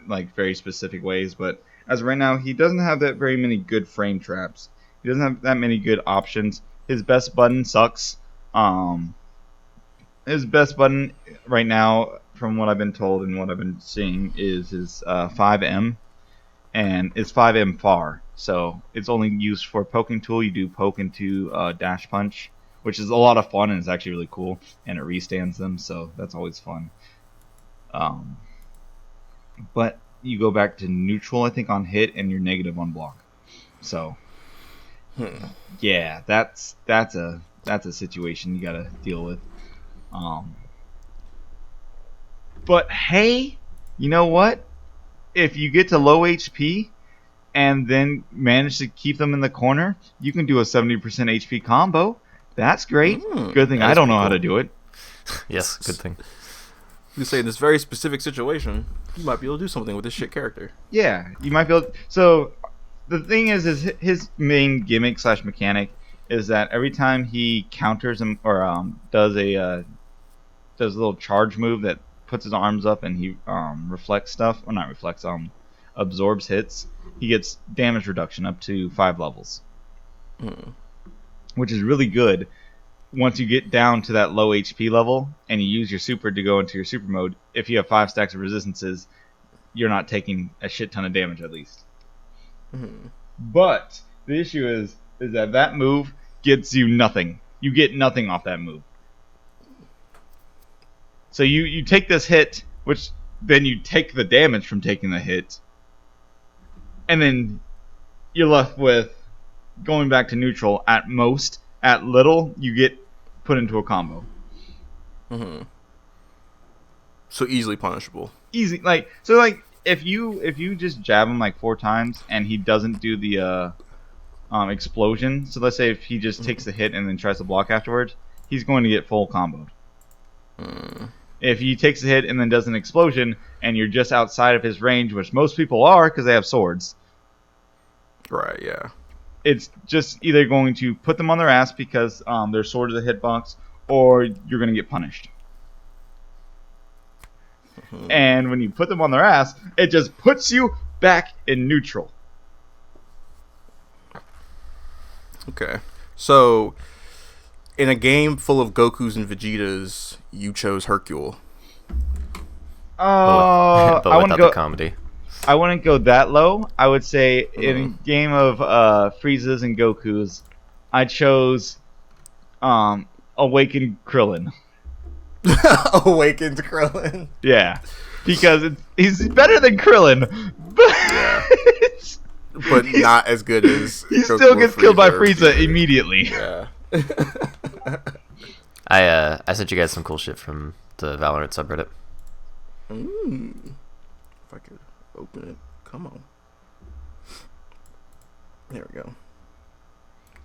like very specific ways. But as of right now, he doesn't have that very many good frame traps. He doesn't have that many good options. His best button sucks. His best button right now, from what I've been told and what I've been seeing, is his 5M, and it's 5M far. So it's only used for poking tool. You do poke into dash punch, which is a lot of fun and it's actually really cool, and it restands them, so that's always fun. But you go back to neutral, I think, on hit, and you're negative on block. So yeah, that's a situation you gotta deal with. But hey, you know what? If you get to low HP and then manage to keep them in the corner, you can do a 70% HP combo. That's great. Good thing I don't know how to do it. Yes, good thing. You say in this very specific situation, you might be able to do something with this shit character. Yeah, you might be able to. So the thing is his main gimmick / mechanic is that every time he counters him or does a little charge move that puts his arms up and he reflects stuff, or not reflects, absorbs hits, he gets damage reduction up to 5 levels, which is really good. Once you get down to that low HP level and you use your super to go into your super mode, if you have 5 stacks of resistances, you're not taking a shit ton of damage at least. But the issue is that move gets you nothing. You get nothing off that move. So you take this hit, which then you take the damage from taking the hit, and then you're left with going back to neutral at most. At little, you get put into a combo. So easily punishable. Easy, if you just jab him like 4 times and he doesn't do the explosion. So let's say if he just takes the hit and then tries to block afterwards, he's going to get full comboed. If he takes the hit and then does an explosion and you're just outside of his range, which most people are because they have swords, Right, yeah. it's just either going to put them on their ass because their sword is a hitbox, or you're going to get punished. And when you put them on their ass, it just puts you back in neutral. Okay. So, in a game full of Gokus and Vegetas, you chose Hercule. But I want without to go. the comedy. I wouldn't go that low. I would say in a game of Friezas and Gokus, I chose Awakened Krillin. Awakened Krillin. Yeah, because he's better than Krillin, But not as good as he Goku still or gets killed by Frieza. Frieza immediately. Yeah. I sent you guys some cool shit from the Valorant subreddit. If I could open it. Come on. There we go.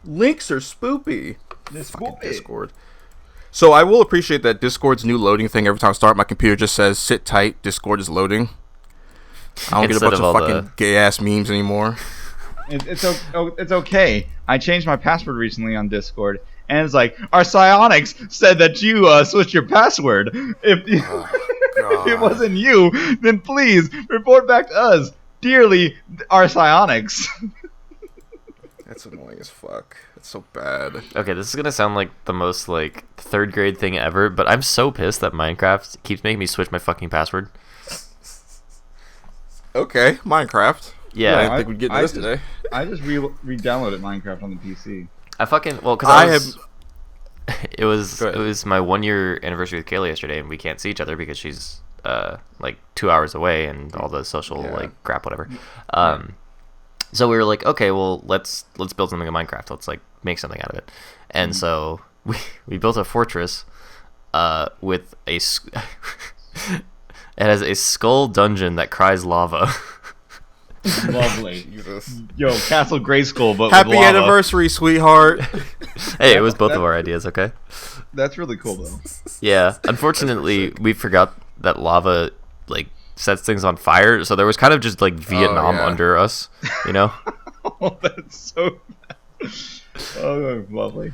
Links are spoopy. Fucking Discord. So I will appreciate that Discord's new loading thing. Every time I start, my computer just says "sit tight." Discord is loading. I don't get a bunch of fucking gay ass memes anymore. It's okay. I changed my password recently on Discord, and it's like, our psionics said that you switched your password. If it wasn't you, then please report back to us. Dearly, our psionics. That's annoying as fuck. That's so bad. Okay, this is gonna sound like the most like 3rd grade thing ever, but I'm so pissed that Minecraft keeps making me switch my fucking password. Okay, Minecraft. Yeah, I didn't think we'd get into this today. I just re-downloaded Minecraft on the PC. I fucking because it was my 1-year anniversary with Kayla yesterday, and we can't see each other because she's like 2 hours away and all the social like crap, whatever. So we were like, okay, well let's build something in Minecraft. Let's like make something out of it. And so we built a fortress with a it has a skull dungeon that cries lava. Lovely. Jesus. Yo, Castle Grayskull, but Happy with lava. anniversary, sweetheart. Hey, it was both of our ideas, okay? That's really cool, though. Yeah. Unfortunately, we forgot that lava like sets things on fire, so there was kind of just like Vietnam yeah. under us, you know? Oh, that's so bad. Oh, lovely.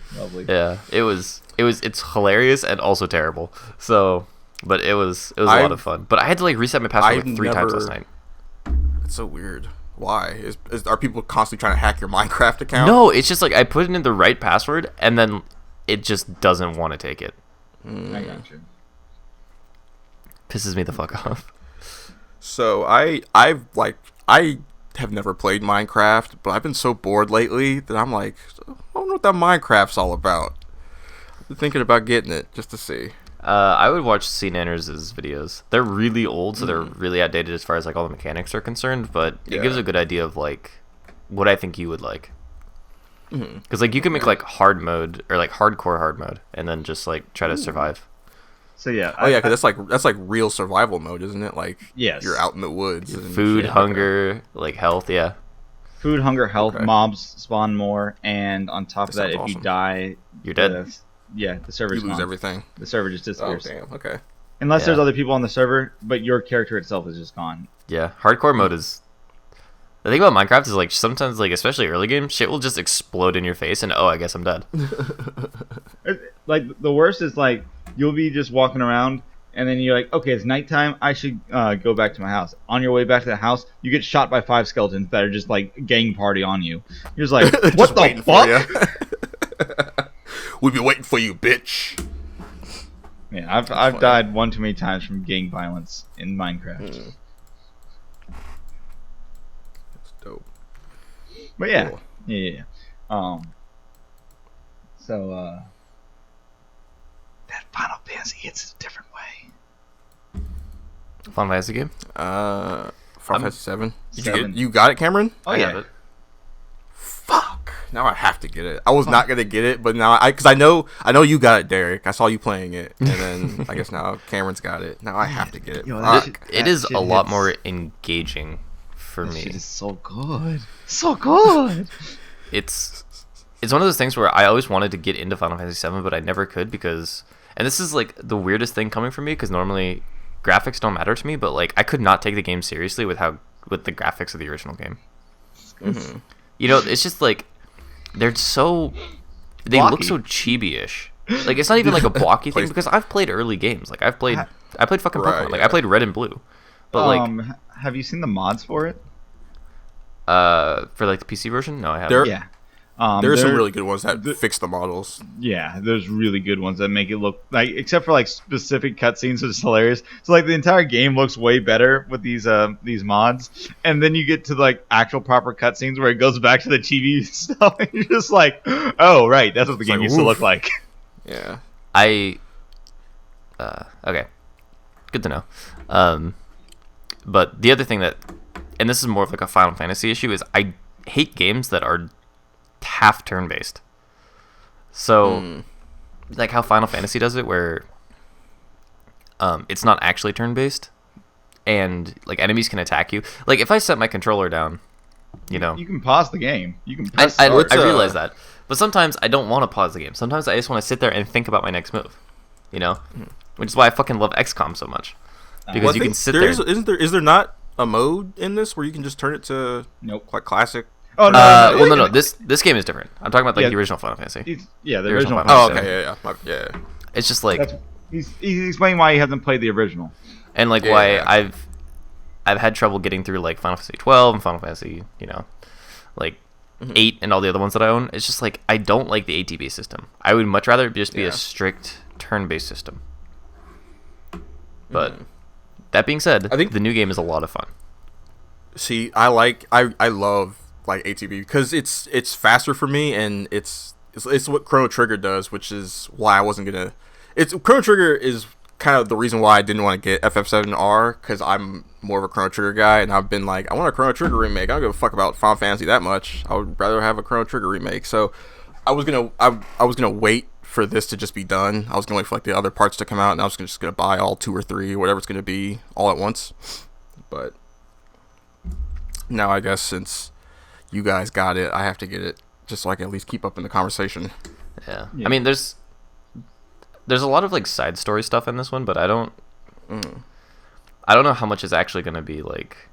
Yeah. It's hilarious and also terrible. So, but it was a lot of fun. But I had to like reset my password like 3 times last night. It's so weird. Why? Are people constantly trying to hack your Minecraft account? No, it's just like I put in the right password and then it just doesn't want to take it. I got you. Pisses me the fuck off. So I have never played Minecraft, but I've been so bored lately that I'm like, I don't know what that Minecraft's all about. I've been thinking about getting it just to see. I would watch C Nanners' videos. They're really old, so they're really outdated as far as like all the mechanics are concerned. But it gives a good idea of like what I think you would like. Because like you can make like hard mode or like hardcore hard mode, and then just like try to survive. So yeah. Oh yeah, because that's like real survival mode, isn't it? Like Yes. you're out in the woods. And Food, shit. hunger, like health. Yeah. Food, hunger, health, Okay. mobs spawn more, and on top of that, sounds if you awesome. die, You're dead. the server You lose gone. everything. The server just Oh disappears. damn. Okay. Unless there's Yeah. other people on the server, but your character itself is just gone. Yeah. Hardcore mode is. The thing about Minecraft is like sometimes like especially early game shit will just explode in your face and I guess I'm dead. Like the worst is like you'll be just walking around and then you're like, okay, it's nighttime. I should go back to my house. On your way back to the house, you get shot by 5 skeletons that are just like gang party on you. You're just like, what Just the waiting for fuck? We've been waiting for you, bitch. Yeah, I've died one too many times from gang violence in Minecraft. That's dope. But yeah, Cool. yeah. So that Final Fantasy hits a different way. Final Fantasy game. Final Fantasy 7. Did you get it? Seven. You got it, Cameron? Oh I yeah. have it. Fuck. Now I have to get it. I was not gonna get it, but now because I know you got it, Derek. I saw you playing it, and then I guess now Cameron's got it. Now I have to get it. Yo, Fuck. It is a lot more engaging for That me. shit is so good. So good. It's one of those things where I always wanted to get into Final Fantasy VII, but I never could because, and this is like the weirdest thing coming from me because normally graphics don't matter to me, but like I could not take the game seriously with the graphics of the original game. You know, it's just like they look Blocky. so chibi-ish. Like it's not even like a blocky thing because I've played early games. Like I played fucking Right, Pokemon. Like yeah. I played Red and Blue, but like have you seen the mods for it? for like the PC version, no, I haven't. There- Yeah. There's some there- really good ones that fix the models. Yeah, there's really good ones that make it look like, except for like specific cutscenes, which is hilarious. So like the entire game looks way better with these mods, and then you get to like actual proper cutscenes where it goes back to the chibi stuff, and you're just like, oh right, that's what the It's game like, used to oof. look like. Yeah. Okay, good to know. But the other thing that, and this is more of like a Final Fantasy issue, is I hate games that are half turn-based. So, like how Final Fantasy does it, where it's not actually turn-based, and like enemies can attack you. Like if I set my controller down, you know, You can pause the game. You can I, press I, start. I realize that, but sometimes I don't want to pause the game. Sometimes I just want to sit there and think about my next move, you know, which is why I fucking love XCOM so much because Well, I you think can sit there. Is there not a mode in this where you can just turn it to Nope. like classic? Oh no, Well, no. This game is different. I'm talking about like Yeah. the original Final Fantasy. Yeah, the The original original. Final Oh, Fantasy. okay, yeah. It's just like, He's explaining why he hasn't played the original. and like Yeah, why yeah. I've had trouble getting through like Final Fantasy 12 and Final Fantasy, you know, like 8 and all the other ones that I own. It's just like I don't like the ATB system. I would much rather just be Yeah. a strict turn-based system. But that being said, I think- the new game is a lot of fun. See, I love like ATB because it's faster for me and it's what Chrono Trigger does, which is why I wasn't gonna. It's Chrono Trigger is kind of the reason why I didn't want to get FF7R because I'm more of a Chrono Trigger guy and I've been like I want a Chrono Trigger remake. I don't give a fuck about Final Fantasy that much. I would rather have a Chrono Trigger remake. So I was gonna wait for this to just be done. I was gonna wait for like the other parts to come out and I was just gonna buy all 2 or 3 whatever it's gonna be all at once. But Now I guess since you guys got it, I have to get it just so I can at least keep up in the conversation. Yeah. I mean, there's a lot of like side story stuff in this one, but I don't know how much is actually going to be like.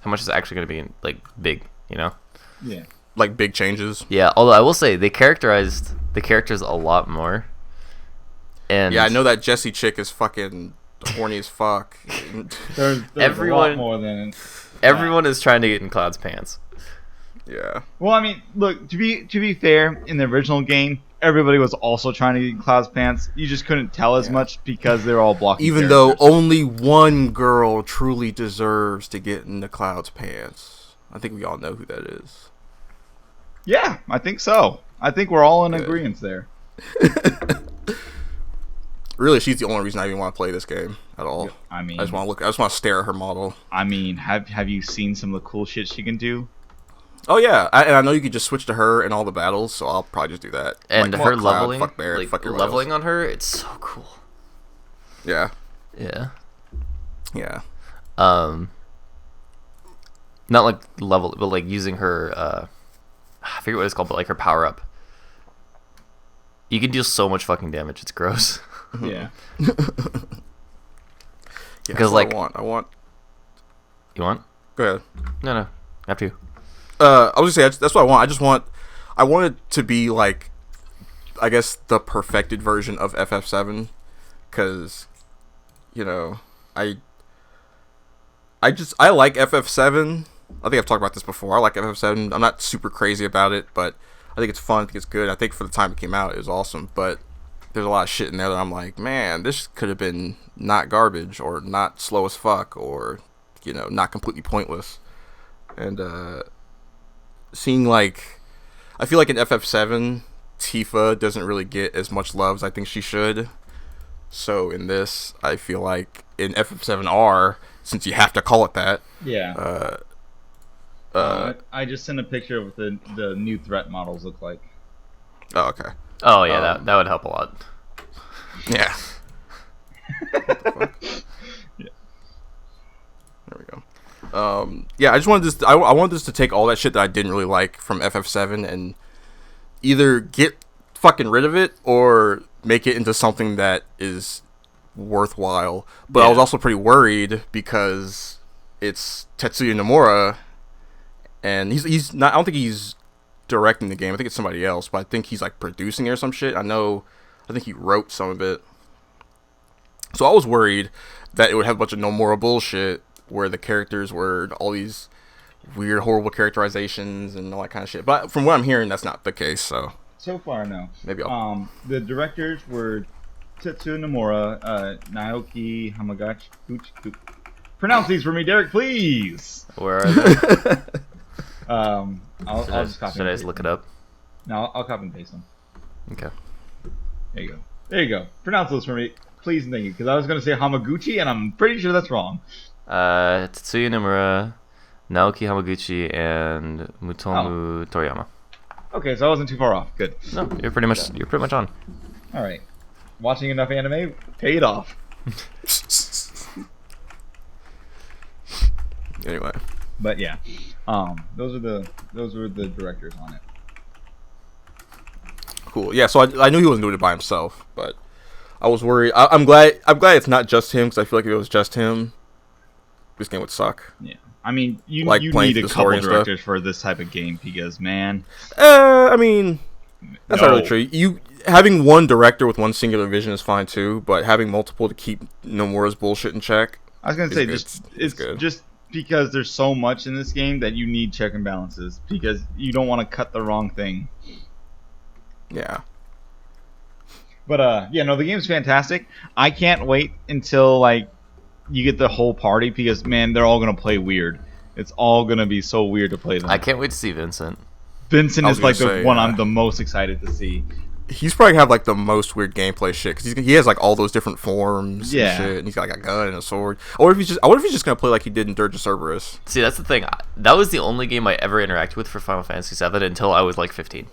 How much is actually going to be like big, you know? Yeah. Like big changes. Yeah. Although I will say they characterized the characters a lot more. And Yeah, I know that Jessie chick is fucking horny as fuck. There's Everyone- a lot more than. everyone is trying to get in Cloud's pants. Yeah. Well, I mean, look, to be fair, in the original game, everybody was also trying to get in Cloud's pants. You just couldn't tell as much because they're all blocking. Even characters. though only one girl truly deserves to get in the Cloud's pants. I think we all know who that is. Yeah, I think so. I think we're all in agreement there. Really, she's the only reason I even want to play this game at all. I mean, I just want to stare at her model. I mean, have you seen some of the cool shit she can do? Oh yeah, and I know you could just switch to her in all the battles, so I'll probably just do that. And Like, her fuck Cloud, leveling, fuck Barret, like fuck your leveling on her, it's so cool. Yeah, Yeah. yeah. Not like level, but like using her. I forget what it's called, but like her power up. You can deal so much fucking damage. It's gross. Yeah. Yeah, Because, that's what like- I want. You want? Go ahead. No. After you. I was gonna say that's what I want. I want it to be like, I guess the perfected version of FF7, because, you know, I like FF7. I think I've talked about this before. I like FF7. I'm not super crazy about it, but I think it's fun. I think it's good. I think for the time it came out, it was awesome. But there's a lot of shit in there that I'm like, man, this could have been not garbage or not slow as fuck or, you know, not completely pointless. And seeing like, I feel like in FF7, Tifa doesn't really get as much love as I think she should. So in this, I feel like in FF7R, since you have to call it that, Yeah. I just sent a picture of what the new threat models look like. oh okay, Oh yeah, that would help a lot. yeah. There we go. Yeah, I just wanted this. I wanted this to take all that shit that I didn't really like from FF7 and either get fucking rid of it or make it into something that is worthwhile. But I was also pretty worried because it's Tetsuya Nomura, and he's not. I don't think he's directing the game. I think it's somebody else, but I think he's like producing it or some shit. I think he wrote some of it. So I was worried that it would have a bunch of Nomura bullshit where the characters were all these weird, horrible characterizations and all that kind of shit. But from what I'm hearing, that's not the case. So far, no. maybe I'll. The directors were Tetsuya Nomura, Naoki Hamaguchi. Pronounce these for me, Derek, please. Where are they? I'll just copy. Should I just look it up? No, I'll copy and paste them. Okay. There you go. Pronounce those for me, please and thank you. Because I was going to say Hamaguchi, and I'm pretty sure that's wrong. Tetsuya Nomura, Naoki Hamaguchi, and Mutomu Toriyama. Okay, so I wasn't too far off. Good. No, you're pretty much on. All right. Watching enough anime paid off. Anyway, But yeah, those were the directors on it. cool. Yeah, so I knew he wasn't doing it by himself, but I was worried. I'm glad it's not just him, because I feel like if it was just him, this game would suck. Yeah, I mean, you Like you playing need through a the couple story and stuff. directors for this type of game because man, I mean, that's not No. really true. You having one director with one singular vision is fine too, but having multiple to keep Nomura's bullshit in check. I was gonna say It's it's good. just because there's so much in this game that you need check and balances because you don't want to cut the wrong thing. Yeah. But yeah, no, the game's fantastic. I can't wait until like you get the whole party because man, they're all gonna play weird. It's all gonna be so weird to play them. I can't wait to see Vincent. Vincent I was is like gonna the say, one yeah. I'm the most excited to see. He's probably have like the most weird gameplay shit because he has like all those different forms Yeah. and shit, and he's got like a gun and a sword. I wonder if he's just gonna play like he did in Dirge of Cerberus. See, that's the thing. That was the only game I ever interacted with for Final Fantasy VII until I was like 15.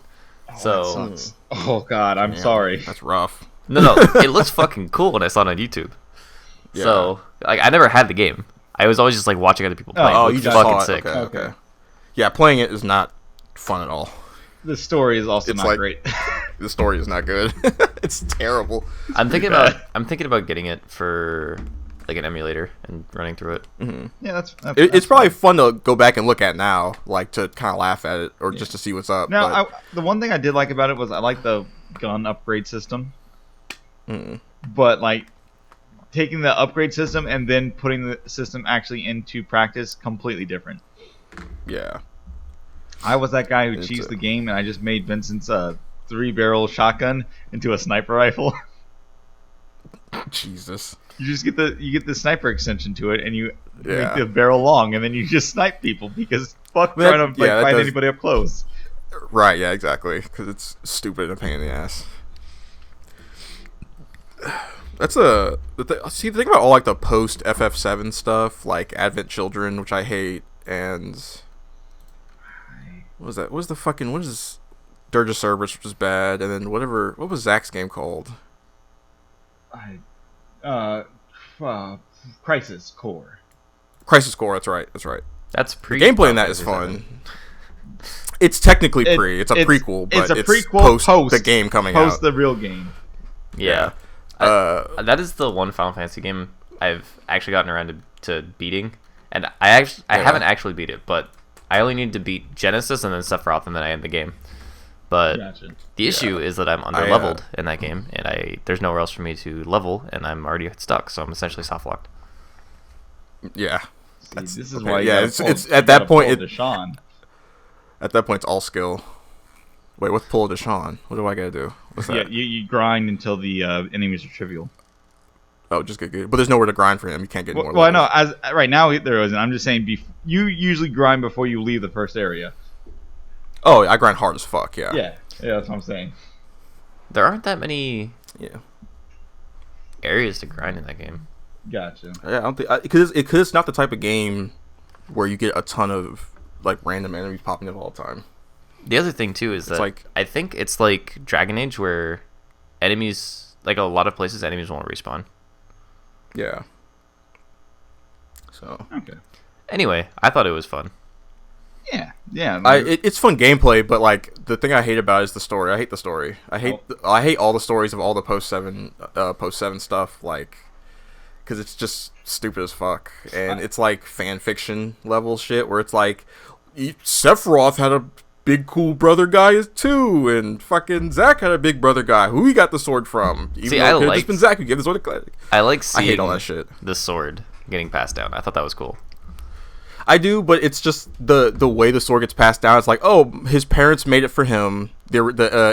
So Oh god, I'm sorry. That's rough. no, it looks fucking cool when I saw it on YouTube. Yeah. So Like I never had the game. I was always just like watching other people play. Oh, It you looked just fucking saw it. sick. Okay. Yeah, playing it is not fun at all. The story is also It's not like- great. The story is not good. It's terrible. I'm thinking about getting it for like an emulator and running through it. Yeah, that's It's probably fun to go back and look at now, like to kind of laugh at it or just to see what's up. Now, but- the one thing I did like about it was I like the gun upgrade system. Mm. But like taking the upgrade system and then putting the system actually into practice, completely different. Yeah. I was that guy who It's cheesed a- the game, and I just made Vincent's 3-barrel shotgun into a sniper rifle. Jesus. You just get the sniper extension to it, and you Yeah. make the barrel long, and then you just snipe people because fuck That- trying to like, yeah, that find does- anybody up close. Right, yeah, exactly. Because it's stupid and a pain in the ass. That's see, the thing about all like the post FF7 stuff, like Advent Children, which I hate, and what was that? What is Dirge of Cerberus, which was bad, and then what was Zach's game called? Crisis Core. Crisis Core. That's right. That's The pre. gameplay in that is fun. It's technically pre. It's a prequel, but it's a prequel post the game coming out. Post the real game. Yeah. That is the one Final Fantasy game I've actually gotten around to beating, and I haven't actually beat it, but I only need to beat Genesis and then Sephiroth, and then I end the game. But Gotcha. the issue is that I'm under leveled in that game, and there's nowhere else for me to level, and I'm already stuck, so I'm essentially soft locked. Yeah. See, this is okay, why. yeah, it's at that point. Deshaun. At that point, it's all skill. Wait, what's pull a Deshaun? What do I gotta do? What's that? Yeah, you grind until the enemies are trivial. Oh, just get good. But there's nowhere to grind for him. You can't get more. Well, I know. levels. As right now there isn't. I'm just saying. You usually grind before you leave the first area. Oh, I grind hard as fuck. Yeah. Yeah, that's what I'm saying. There aren't that many Yeah. areas to grind in that game. Gotcha. Yeah, I don't think because it's not the type of game where you get a ton of like random enemies popping up all the time. The other thing too is that like- I think it's like Dragon Age where enemies, like a lot of places, enemies won't respawn. Yeah. So Okay. Anyway, I thought it was fun. Yeah. Yeah. it's fun gameplay, but like the thing I hate about it is the story. I hate the story. I hate all the stories of all the post 7 stuff, like because it's just stupid as fuck, and it's like fan fiction level shit where it's like Sephiroth had a big cool brother guy too, and fucking Zack had a big brother guy who he got the sword from. Even See, though I it could've liked- just been Zack who gave the sword to I like I seeing hate all that shit. the sword getting passed down. I thought that was cool. I do, but it's just the way the sword gets passed down. It's like, oh, his parents made it for him, the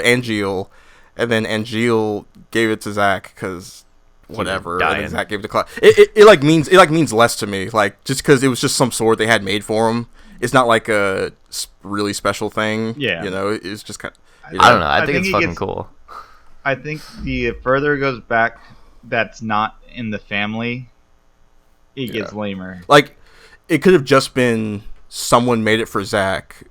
Angeal, and then Angeal gave it to Zack because whatever. And dying. then Zack gave it to Cloud. It means less to me. Like just because it was just some sword they had made for him. It's not like a really special thing. Yeah. You know, it's just kind of. I don't know. I think think it's it fucking gets- cool. I think the further it goes back, that's not in the family. It gets lamer. Like, it could have just been someone made it for Zack,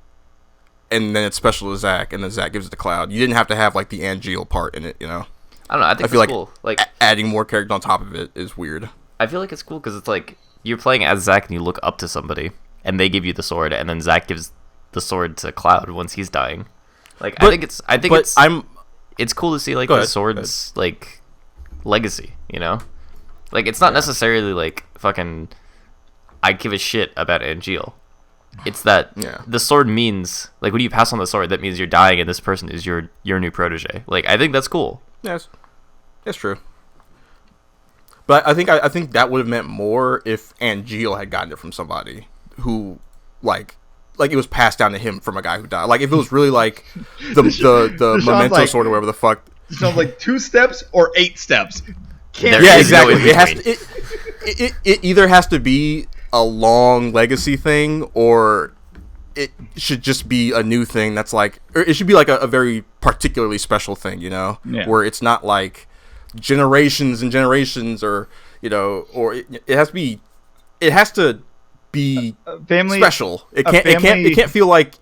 and then it's special to Zack, and then Zack gives it to Cloud. You didn't have to have like the Angeal part in it, you know. I don't know. I think I feel it's like cool. Like adding more characters on top of it is weird. I feel like it's cool because it's like you're playing as Zack and you look up to somebody, and they give you the sword, and then Zack gives the sword to Cloud once he's dying. Like I think it's cool to see like Go the ahead, sword's like legacy, you know? Like it's not necessarily like fucking I give a shit about Angeal. It's that the sword means like when you pass on the sword, that means you're dying and this person is your new protege. Like I think that's cool. Yes, that's true. But I think that would have meant more if Angeal had gotten it from somebody who like it was passed down to him from a guy who died. Like if it was really like the Deshaun's memento like- sword or whatever the fuck. It sounds like 2 steps or 8 steps. There Yeah, is no exactly. in It has between. to, it either has to be a long legacy thing or it should just be a new thing that's like, or it should be like a very particularly special thing, you know, where it's not like generations and generations, or you know, or it has to be family special. It family- can't feel like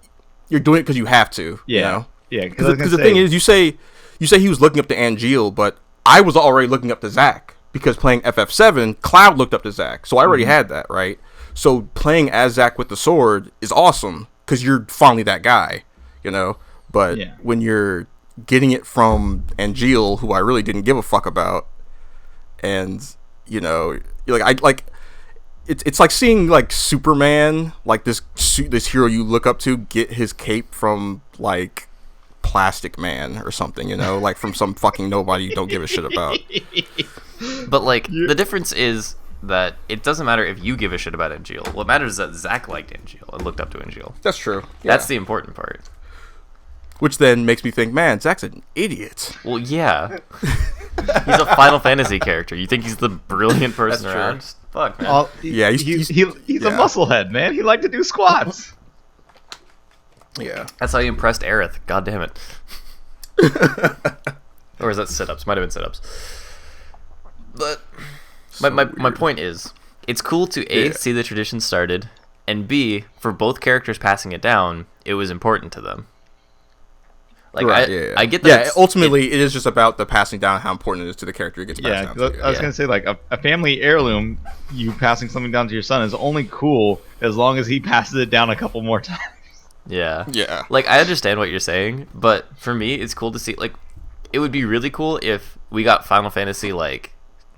you're doing it because you have to. Yeah. You know? Yeah, Because the thing is, you say he was looking up to Angeal, but I was already looking up to Zack because playing FF7, Cloud looked up to Zack, so I already had that, right? So playing as Zack with the sword is awesome because you're finally that guy, you know. But when you're getting it from Angeal, who I really didn't give a fuck about, and you know, it's like seeing like Superman, like this hero you look up to, get his cape from like Plastic Man or something, you know, like from some fucking nobody you don't give a shit about. But like the difference is that it doesn't matter if you give a shit about Angeal. What matters is that Zack liked Angeal and looked up to Angeal. That's true. That's the important part. Which then makes me think, man, Zack's an idiot. Well, yeah. He's a Final Fantasy character. You think he's the brilliant person around? Just, fuck, man. He's a musclehead, man. He liked to do squats. Yeah. That's how he impressed Aerith. God damn it. Or is that sit-ups? Might have been sit-ups. But my point is, it's cool to A, see the tradition started, and B, for both characters passing it down, it was important to them. Like, right, I get that. Yeah, ultimately, it is just about the passing down, how important it is to the character it gets passed down to. I was going to say, like, a family heirloom, you passing something down to your son is only cool as long as he passes it down a couple more times. Yeah. Yeah. Like, I understand what you're saying, but for me, it's cool to see, like, it would be really cool if we got Final Fantasy, like,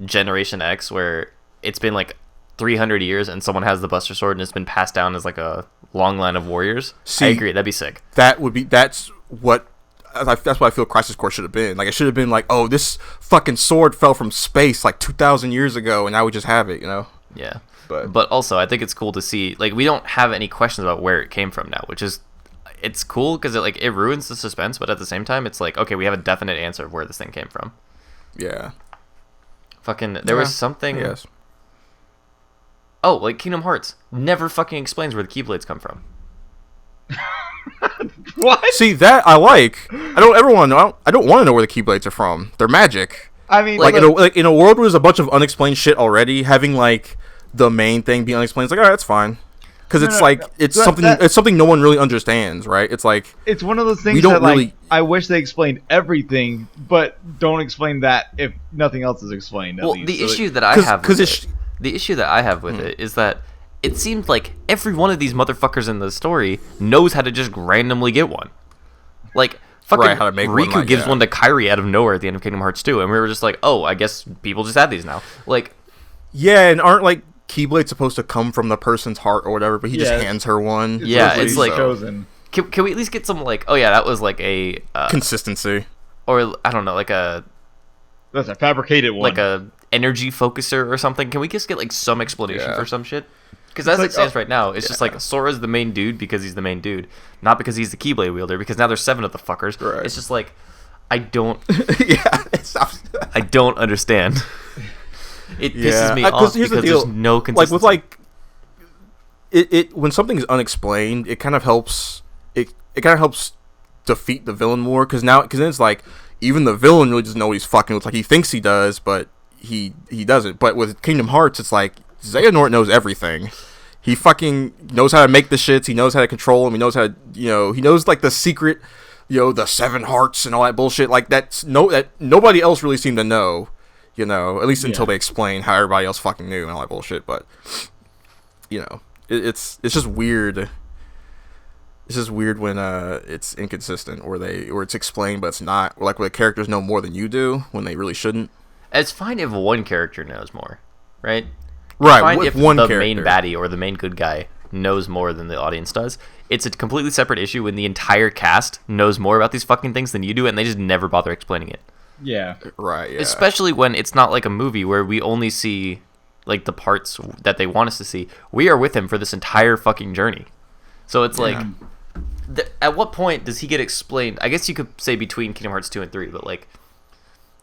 Generation X, where it's been, like, 300 years and someone has the Buster Sword and it's been passed down as, like, a long line of warriors. See, I agree. That'd be sick. That's what I feel Crisis Core should have been. Like, it should have been like, oh, this fucking sword fell from space like 2,000 years ago, and now we just have it, you know? Yeah. But also, I think it's cool to see, like, we don't have any questions about where it came from now, which is, it's cool because it ruins the suspense, but at the same time, it's like, okay, we have a definite answer of where this thing came from. Yeah. Fucking, there was something. Yes. Oh, like Kingdom Hearts never fucking explains where the Keyblades come from. What? See, that I like. I don't ever want to know. I don't want to know where the Keyblades are from. They're magic. I mean, like in a world where there's a bunch of unexplained shit already, having like the main thing be unexplained, it's like, all right, that's fine. Because it's something no one really understands, right? It's like it's one of those things that like I wish they explained everything, but don't explain that if nothing else is explained. Well, the issue that I have with it is that it seems like every one of these motherfuckers in the story knows how to just randomly get one. Like, fucking how to make Riku gives one to Kairi out of nowhere at the end of Kingdom Hearts 2, and we were just like, oh, I guess people just have these now. Like, yeah, and aren't like Keyblades supposed to come from the person's heart or whatever, but he just hands her one. Yeah, it's like chosen. Can we at least get some like, oh yeah, that was like a consistency, or I don't know, like that's a fabricated one, like a energy focuser or something. Can we just get like some explanation for some shit? Because as it stands right now, it's just like Sora's the main dude because he's the main dude, not because he's the Keyblade wielder. Because now there's 7 of the fuckers. Right. It's just like I don't. I don't understand. It pisses me off because there's no consistency. Like with like it when something is unexplained, it kind of helps. It kind of helps defeat the villain more because then it's like even the villain really doesn't know what he's fucking with. Like he thinks he does, but he doesn't. But with Kingdom Hearts, it's like Xehanort knows everything. He fucking knows how to make the shits. He knows how to control them. He knows how to, he knows like the secret, the 7 hearts and all that bullshit. Like that nobody else really seemed to know, at least until they explain how everybody else fucking knew and all that bullshit. But, it's just weird. It's just weird when it's inconsistent or it's explained but it's not. Or like where the characters know more than you do when they really shouldn't. It's fine if one character knows more, right? Right, if one the character. Main baddie or the main good guy knows more than the audience does. It's a completely separate issue when the entire cast knows more about these fucking things than you do, and they just never bother explaining it. Yeah. Right, yeah. Especially when it's not like a movie where we only see like the parts that they want us to see. We are with him for this entire fucking journey. So it's like, at what point does he get explained? I guess you could say between Kingdom Hearts 2 and 3, but like,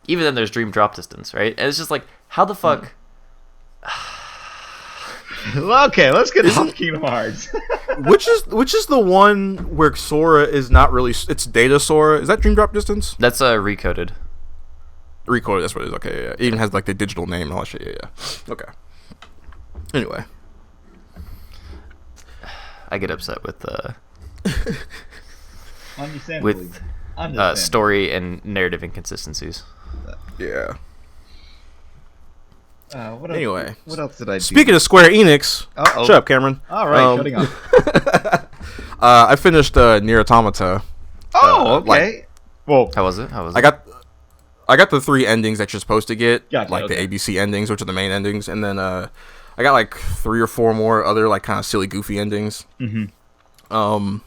even then there's Dream Drop Distance, right? And it's just like, how the fuck... Okay, let's get off Kingdom Hearts. which is the one where Sora is not really... It's Data Sora. Is that Dream Drop Distance? That's recoded. Recoded, that's what it is. Okay, yeah. It even has like the digital name and all that shit. Yeah. Okay. Anyway. I get upset with Understandably. story and narrative inconsistencies. Yeah. What Anyway, else, what else did I do? speaking of Square Enix, Uh-oh. shut up, Cameron. All right, shutting up. I finished Nier Automata. Oh, okay. Well, How was it? I got the 3 endings that you're supposed to get, Gotcha, like okay. the ABC endings, which are the main endings, and then I got like 3 or 4 more other like kind of silly, goofy endings. Mm-hmm.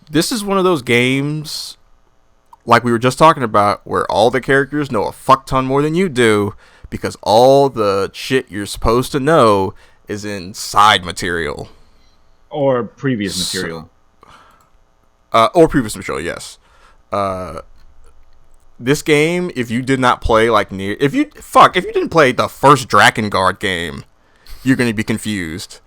This is one of those games, like we were just talking about, where all the characters know a fuck ton more than you do, because all the shit you're supposed to know is in side material. or previous material. Or previous material, yes. This game, if you did not play like Nier, if you didn't play the first Drakengard game, you're gonna be confused,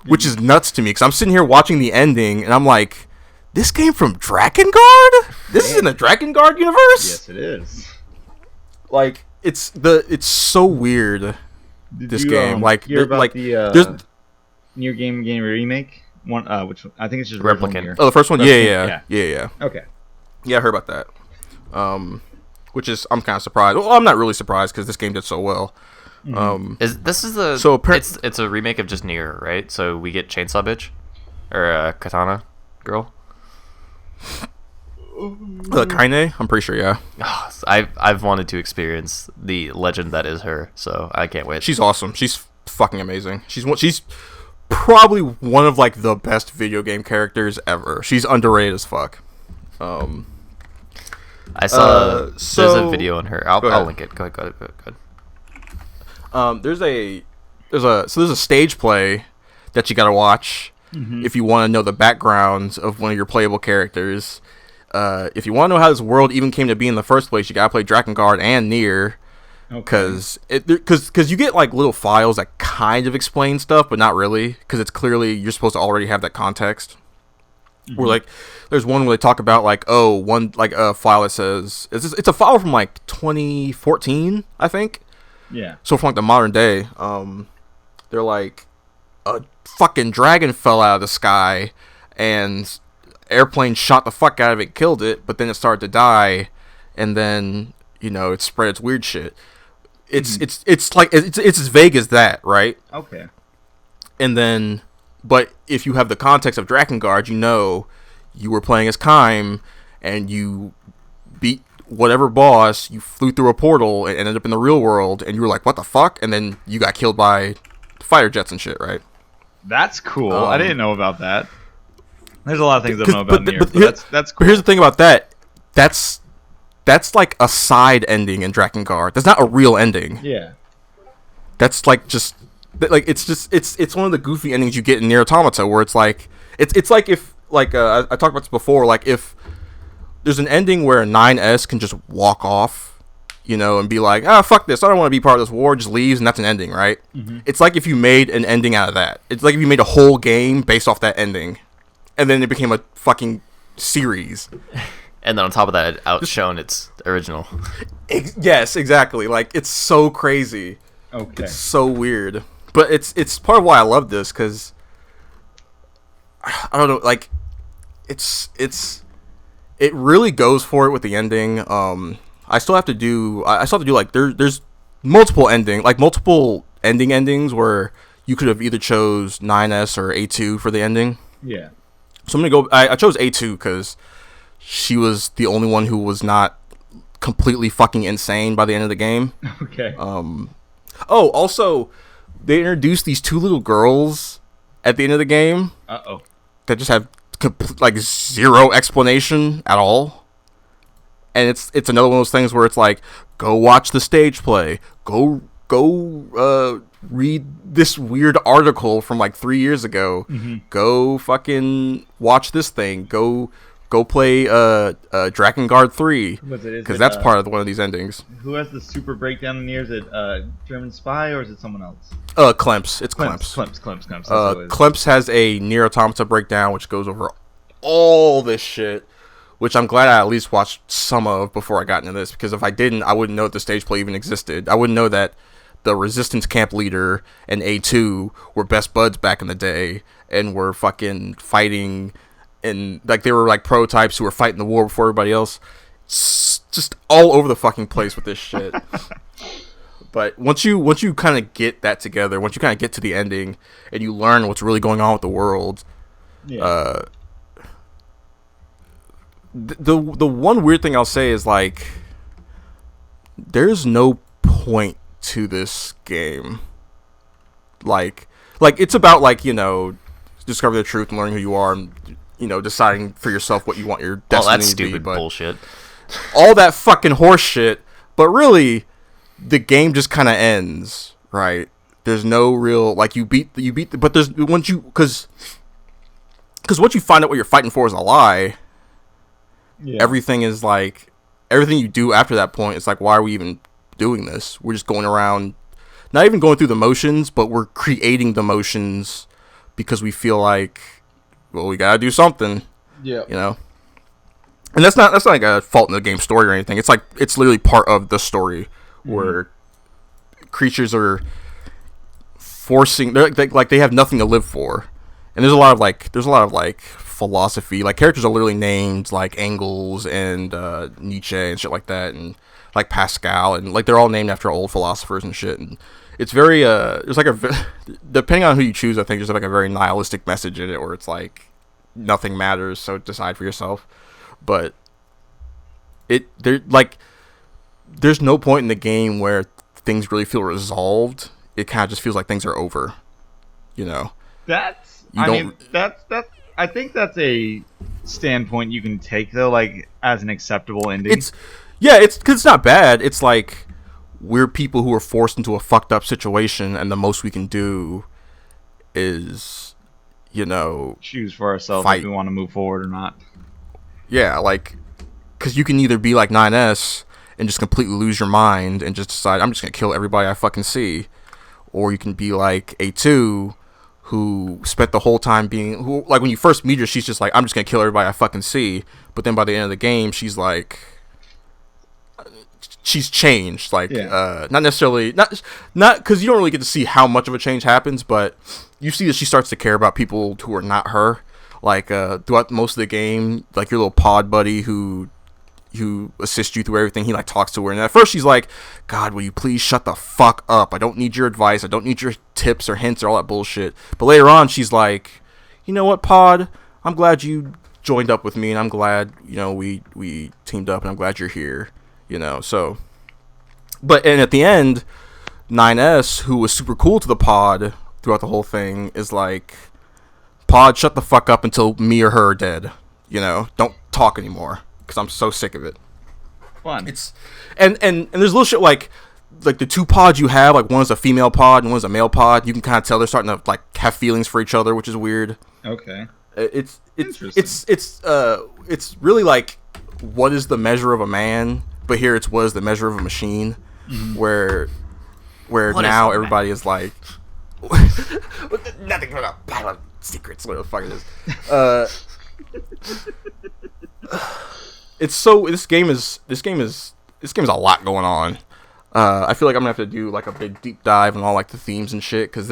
which is nuts to me. Because I'm sitting here watching the ending, and I'm like, this came from Drakengard? This is in the Drakengard universe? Yes, it is. Like, it's so weird. This game, like, hear about like the Nier game remake one, which I think it's just original Replicant. Nier. oh, the first one, Replicant, yeah. Okay. Yeah, I heard about that. Which is, I'm kind of surprised. Well, I'm not really surprised because this game did so well. It's a remake of just Nier, right? So we get Chainsaw Bitch or Katana Girl. Kaine, I'm pretty sure, yeah. I've wanted to experience the legend that is her, so I can't wait. She's awesome. She's fucking amazing. She's probably one of like the best video game characters ever. She's underrated as fuck. I saw there's so- a video on her. I'll link it. Go ahead. There's a stage play that you gotta watch if you want to know the backgrounds of one of your playable characters. If you want to know how this world even came to be in the first place, you gotta play Drakengard and Nier. Because you get like little files that kind of explain stuff, but not really, because it's clearly you're supposed to already have that context. Where like there's one where they talk about like a file that says it's a file from like 2014, I think. Yeah. So from like the modern day, they're like a fucking dragon fell out of the sky and airplane shot the fuck out of it, killed it, but then it started to die, and then it spread its weird shit. It's as vague as that, right? Okay. And then, but if you have the context of Drakengard, you were playing as Kaim, and you beat whatever boss, you flew through a portal and ended up in the real world, and you were like, what the fuck? And then you got killed by fighter jets and shit, right? That's cool. I didn't know about that. There's a lot of things I don't know about Nier, but that's cool. But here's the thing about that. That's like a side ending in Drakengard. That's not a real ending. Yeah. That's like just like it's one of the goofy endings you get in Nier Automata, where it's like it's like if like I talked about this before, like if there's an ending where 9S can just walk off, and be like, fuck this, I don't want to be part of this war, just leaves, and that's an ending, right? Mm-hmm. It's like if you made an ending out of that. It's like if you made a whole game based off that ending, and then it became a fucking series. And then on top of that, it outshone its original. Yes, exactly. Like, it's so crazy. Okay. It's so weird. But it's part of why I love this, because I don't know, like, it really goes for it with the ending. I still have to do like there's multiple endings where you could have either chose 9S or A2 for the ending. Yeah. So I'm gonna go. I chose A2 because she was the only one who was not completely fucking insane by the end of the game. Okay. Oh, also, they introduced these 2 little girls at the end of the game. Uh-oh. That just have like zero explanation at all. And it's another one of those things where it's like, go watch the stage play. Go read this weird article from like 3 years ago. Mm-hmm. Go fucking watch this thing. Go play Drakengard 3, because that's part of one of these endings. Who has the super breakdown in Nier? Is it German Spy or is it someone else? Klemps. It's Klemps. Klemps has a Nier Automata breakdown which goes over all this shit, which I'm glad I at least watched some of before I got into this, because if I didn't, I wouldn't know that the stage play even existed. I wouldn't know that the Resistance camp leader and A2 were best buds back in the day and were fucking fighting. And like they were like prototypes who were fighting the war before everybody else. Just all over the fucking place with this shit. But once you kind of get that together, once you kind of get to the ending and you learn what's really going on with the world, the one weird thing I'll say is like there's no point to this game. Like it's about like, you know, discovering the truth and learning who you are and, you know, deciding for yourself what you want your destiny All that to be. stupid But bullshit. all that fucking horse shit, but really the game just kind of ends, right? There's no real like you beat but there's once you cuz once you find out what you're fighting for is a lie, everything is like everything you do after that point is like, why are we even doing this? We're just going around not even going through the motions, but we're creating the motions because we feel like, well, we gotta do something. Yeah. You know? And that's not like a fault in the game story or anything. It's like it's literally part of the story where creatures are forcing they have nothing to live for. And there's a lot of like philosophy. Like characters are literally named like Engels and Nietzsche and shit like that, and like Pascal, and like they're all named after old philosophers and shit. And it's very there's like depending on who you choose, I think there's like a very nihilistic message in it where it's like nothing matters, so decide for yourself. But there's no point in the game where things really feel resolved. It kind of just feels like things are over, you know. I think that's a standpoint you can take though, like as an acceptable ending. It's because it's not bad. It's like we're people who are forced into a fucked up situation, and the most we can do is, you know, choose for ourselves if we want to move forward or not. Yeah, like, because you can either be like 9S and just completely lose your mind and just decide, I'm just going to kill everybody I fucking see. Or you can be like A2, who spent the whole time like when you first meet her, she's just like, I'm just going to kill everybody I fucking see. But then by the end of the game, she's like, she's changed. Like, not necessarily, not because you don't really get to see how much of a change happens, but you see that she starts to care about people who are not her. Like, throughout most of the game, like your little pod buddy who assists you through everything, he like talks to her, and at first she's like, God, will you please shut the fuck up? I don't need your advice, I don't need your tips or hints or all that bullshit. But later on she's like, you know what, Pod, I'm glad you joined up with me, and I'm glad, you know, we teamed up, and I'm glad you're here, you know. So and at the end, 9S, who was super cool to the Pod throughout the whole thing, is like, Pod, shut the fuck up until me or her are dead, you know, don't talk anymore, because I'm so sick of it. Fun. It's and there's little shit like the two pods you have, like one's a female pod and one's a male pod. You can kind of tell they're starting to like have feelings for each other, which is weird. Okay. It's really like, what is the measure of a man? But here it's what is the measure of a machine? Mm-hmm. Where what now everybody is like nothing but a pile of secrets. What the fuck it is. It's so this game is a lot going on. I feel like I'm gonna have to do like a big deep dive on all like the themes and shit, because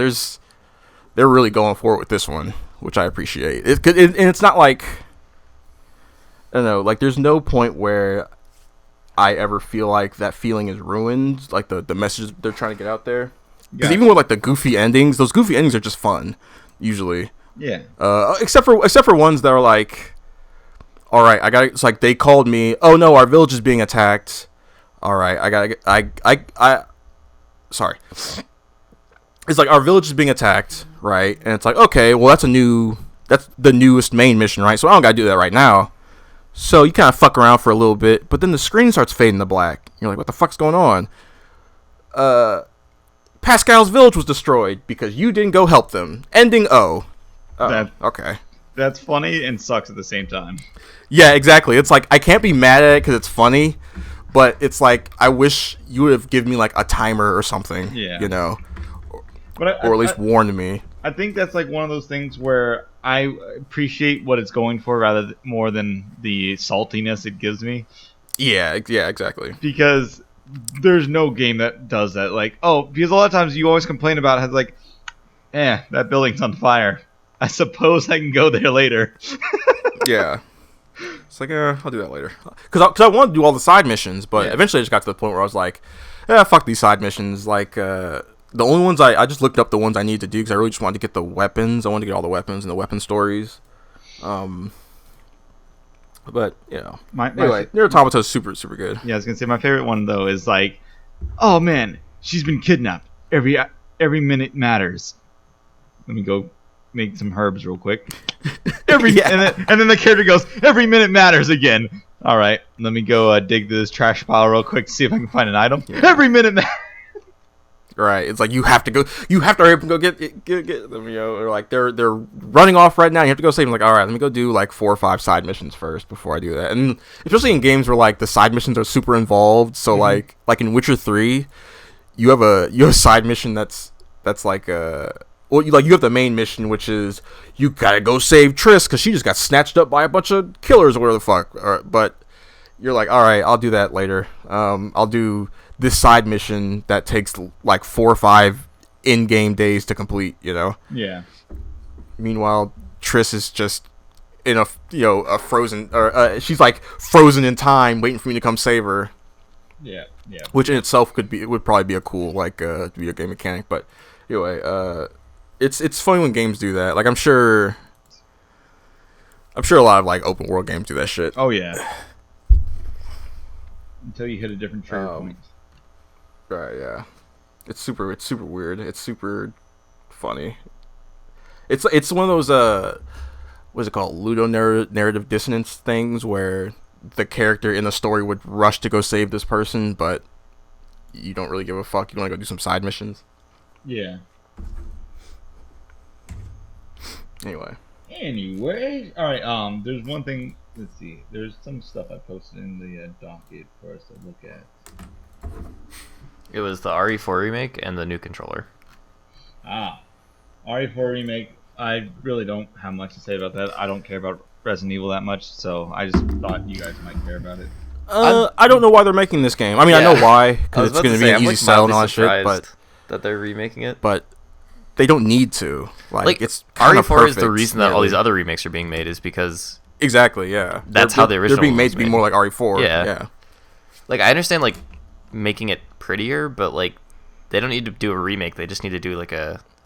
they're really going for it with this one, which I appreciate. And it's not like, I don't know, like there's no point where I ever feel like that feeling is ruined, like the message they're trying to get out there. Because even with like the goofy endings, those goofy endings are just fun usually. Yeah. Except for ones that are like, all right, it's like they called me. Oh no, our village is being attacked. All right, sorry. It's like our village is being attacked, right? And it's like, okay, well that's the newest main mission, right? So I don't gotta do that right now. So you kind of fuck around for a little bit, but then the screen starts fading to black. You're like, what the fuck's going on? Pascal's village was destroyed because you didn't go help them. Ending O. Okay. That's funny and sucks at the same time. Yeah, exactly. It's like, I can't be mad at it because it's funny, but it's like, I wish you would have given me like a timer or something, you know, or at least warned me. I think that's like one of those things where I appreciate what it's going for more than the saltiness it gives me. Yeah, exactly. Because there's no game that does that. Like, because a lot of times you always complain about how it's like, that building's on fire. I suppose I can go there later. Yeah. It's like, I'll do that later. Because I wanted to do all the side missions, but eventually I just got to the point where I was like, fuck these side missions. Like, the only ones I just looked up the ones I needed to do because I really just wanted to get the weapons. I wanted to get all the weapons and the weapon stories. But, anyway, Nier Automata is super, super good. Yeah, I was gonna say my favorite one though is like, oh man, she's been kidnapped. Every minute matters. Let me go make some herbs real quick. And then the character goes, every minute matters again. All right, let me go dig through this trash pile real quick to see if I can find an item. Yeah. Every minute matters. Right, it's like you have to hurry up and go get them, or like they're running off right now. You have to go save them. Like, all right, let me go do like 4 or 5 side missions first before I do that. And especially in games where like the side missions are super involved. So like in Witcher 3, you have a side mission that's like you have the main mission, which is you gotta go save Triss because she just got snatched up by a bunch of killers or whatever the fuck. But you're like, all right, I'll do that later. I'll do this side mission that takes like 4 or 5 in-game days to complete. Yeah. Meanwhile, Triss is just in a frozen, or she's like frozen in time, waiting for me to come save her. Yeah. Which in itself would probably be a cool like video game mechanic. But anyway, it's funny when games do that. Like I'm sure a lot of like open world games do that shit. Oh yeah. Until you hit a different trigger point. Right, yeah. It's super weird. It's super funny. It's one of those what is it called? Narrative dissonance things where the character in the story would rush to go save this person, but you don't really give a fuck. You want to go do some side missions. Yeah. Anyway, all right. There's one thing. Let's see. There's some stuff I posted in the docket for us to look at. It was the RE4 remake and the new controller. RE4 remake. I really don't have much to say about that. I don't care about Resident Evil that much, so I just thought you guys might care about it. I don't know why they're making this game. I mean, I know why, because it's going to be an easy sell and all that shit, but that they're remaking it. But they don't need to. Like it's RE4 is the reason that all these other remakes are being made is because exactly, yeah. That's how the original. They're being made to be more like RE4. Yeah. Like I understand like making it prettier, but like they don't need to do a remake. They just need to do like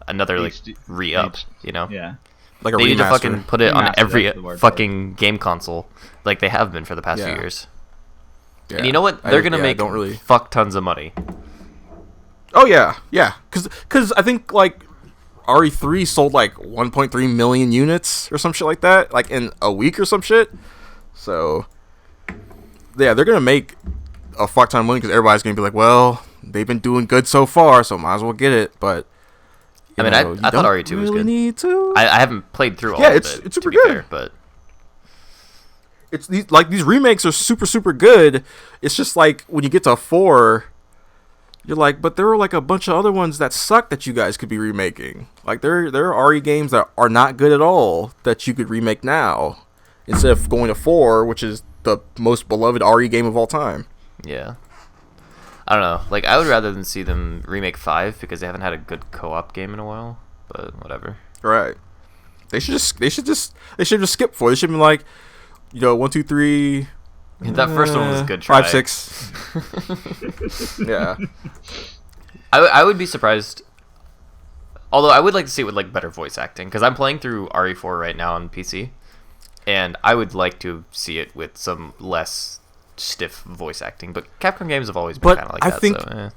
another like re-up. Yeah. Like a they need to remaster. fucking put it on every fucking game console, like they have been for the past few years. Yeah. And you know what? They're gonna make fuck tons of money. Oh yeah, because I think like RE3 sold like 1.3 million units or some shit like that, like in a week or some shit. So yeah, they're gonna make a fuck ton of money because everybody's gonna be like, well, they've been doing good so far, so might as well get it. But I mean, I thought RE2 was good. Need to. I haven't played through all of it. It's super good. Fair, but it's these remakes are super good. It's just like when you get to 4, you're like, but there were like a bunch of other ones that suck that you guys could be remaking. Like there are RE games that are not good at all that you could remake now instead of going to 4, which is the most beloved RE game of all time. Yeah. I don't know. Like I would rather than see them remake 5 because they haven't had a good co-op game in a while. But whatever. Right. They should just skip 4. They should be like, 1, 2, 3. That first one was a good try. 5, 6. Yeah. I would be surprised. Although I would like to see it with like better voice acting because I'm playing through RE4 right now on PC, and I would like to see it with some less stiff voice acting. But Capcom games have always been kind of like that. Think, so,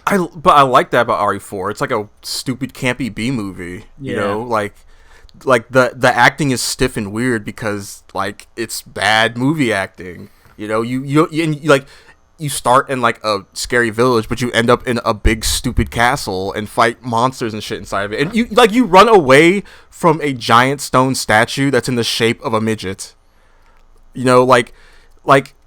I like that about RE4. It's like a stupid campy B movie. Yeah. Like the acting is stiff and weird because like it's bad movie acting. You start in like a scary village, but you end up in a big stupid castle and fight monsters and shit inside of it. And you run away from a giant stone statue that's in the shape of a midget. Like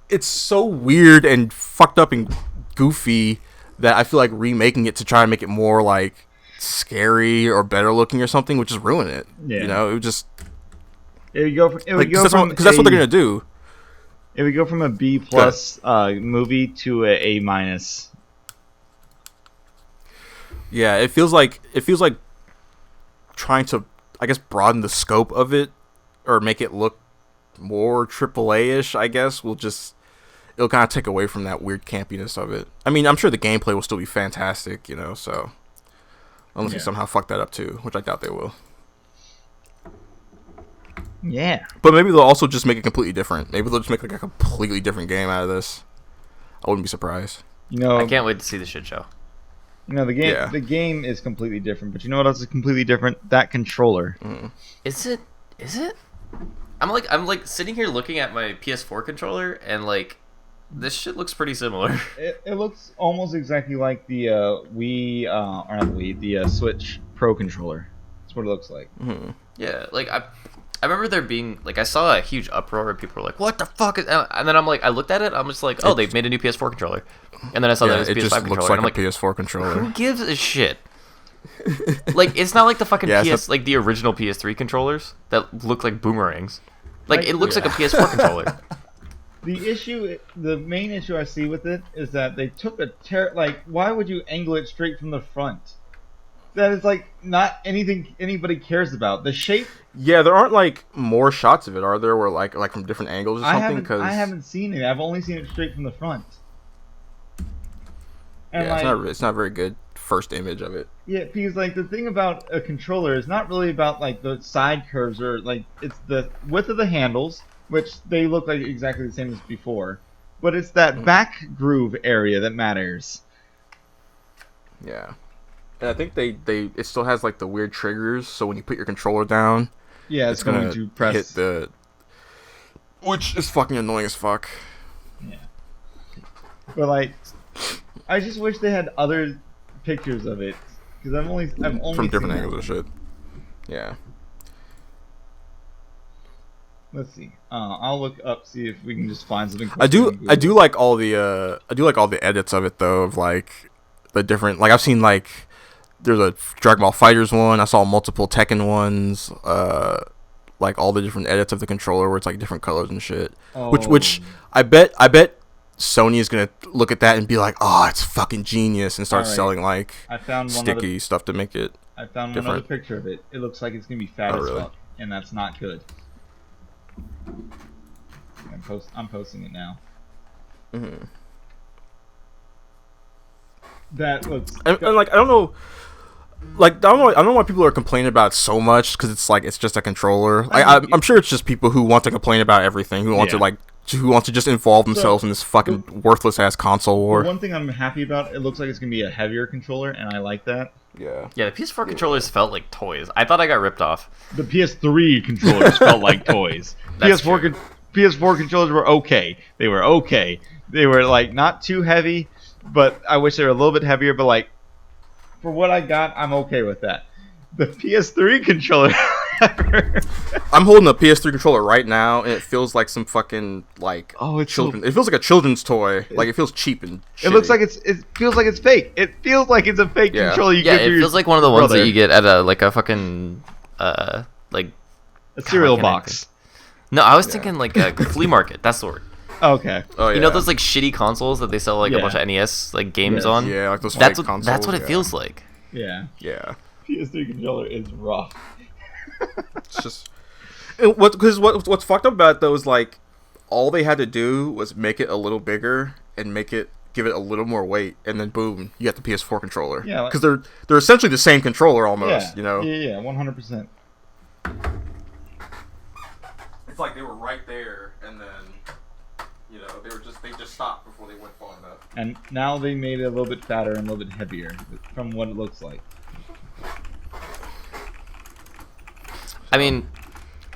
it's so weird and fucked up and goofy that I feel like remaking it to try and make it more like scary or better looking or something would just ruin it. It would just because that's what they're gonna do. It would go from a B+ movie to a A-. Yeah, it feels like trying to, I guess, broaden the scope of it or make it look more AAA-ish, I guess, it'll kind of take away from that weird campiness of it. I mean, I'm sure the gameplay will still be fantastic, so unless they somehow fuck that up too, which I doubt they will. Yeah. But maybe they'll also just make it completely different. Maybe they'll just make like a completely different game out of this. I wouldn't be surprised. I can't wait to see the shit show. The game is completely different, but you know what else is completely different? That controller. Is it? I'm like sitting here looking at my PS4 controller, and like this shit looks pretty similar. It looks almost exactly like the the Switch Pro controller. That's what it looks like. Yeah, like I remember there being like I saw a huge uproar where people were like, "What the fuck is?" And then I looked at it, I'm just like, "Oh, they've made a new PS4 controller." And then I saw that it was PS5 controller. Looks like and I'm like, a PS4 controller. who gives a shit? Like it's not like the fucking like the original PS3 controllers that look like boomerangs. Like it looks like a PS4 controller. The main issue I see with it is that they took why would you angle it straight from the front? That is like not anything anybody cares about. The shape. Yeah, there aren't like more shots of it, are there? Where like from different angles or something? I haven't seen it. I've only seen it straight from the front. And it's not very good first image of it. Yeah, because like the thing about a controller is not really about like the side curves or like it's the width of the handles, which they look like exactly the same as before, but it's that back groove area that matters. Yeah. And I think it still has like the weird triggers, so when you put your controller down, it's going to press hit the, which is fucking annoying as fuck. Yeah. But like, I just wish they had other pictures of it because I've only from different angles and shit. Yeah. Let's see. I'll look up, see if we can just find something. I do like all the edits of it though, of like the different, like I've seen like there's a Dragon Ball FighterZ one. I saw multiple Tekken ones. Like all the different edits of the controller where it's like different colors and shit. Oh. Which I bet Sony is gonna look at that and be like, oh, it's fucking genius, and start selling like sticky stuff to make it. I found different. One other picture of it. It looks like it's gonna be fat as fuck, and that's not good. I'm posting it now. Mm-hmm. That looks. And like I don't know. Like I don't know why people are complaining about it so much, because it's like it's just a controller. I'm sure it's just people who want to complain about everything, who want to just involve themselves in this fucking worthless ass console war. One thing I'm happy about, it looks like it's gonna be a heavier controller, and I like that. Yeah. Yeah, the PS4 controllers felt like toys. I thought I got ripped off. The PS3 controllers felt like toys. PS4 controllers were okay. They were okay. They were like not too heavy, but I wish they were a little bit heavier. But like, for what I got, I'm okay with that. The PS3 controller. I'm holding a PS3 controller right now, and it feels like some fucking like children. It feels like a children's toy. Like it feels cheap and shitty. It looks like it feels like it's fake. It feels like it's a fake controller. It feels like one of the ones that you get at a fucking like a cereal box. No, I was thinking like a flea market. That's the word. Okay. Oh, yeah. You know those like shitty consoles that they sell like a bunch of NES like games on? Yeah, like those fake consoles. That's what it feels like. Yeah. Yeah. PS3 controller is rough. It's just what's fucked up about it though is like all they had to do was make it a little bigger and give it a little more weight, and then boom, you got the PS4 controller. Yeah. Because they're essentially the same controller almost. Yeah. You know. Yeah. 100%. It's like they were right there, and then they just stopped before they went far enough. And now they made it a little bit fatter and a little bit heavier from what it looks like. I mean,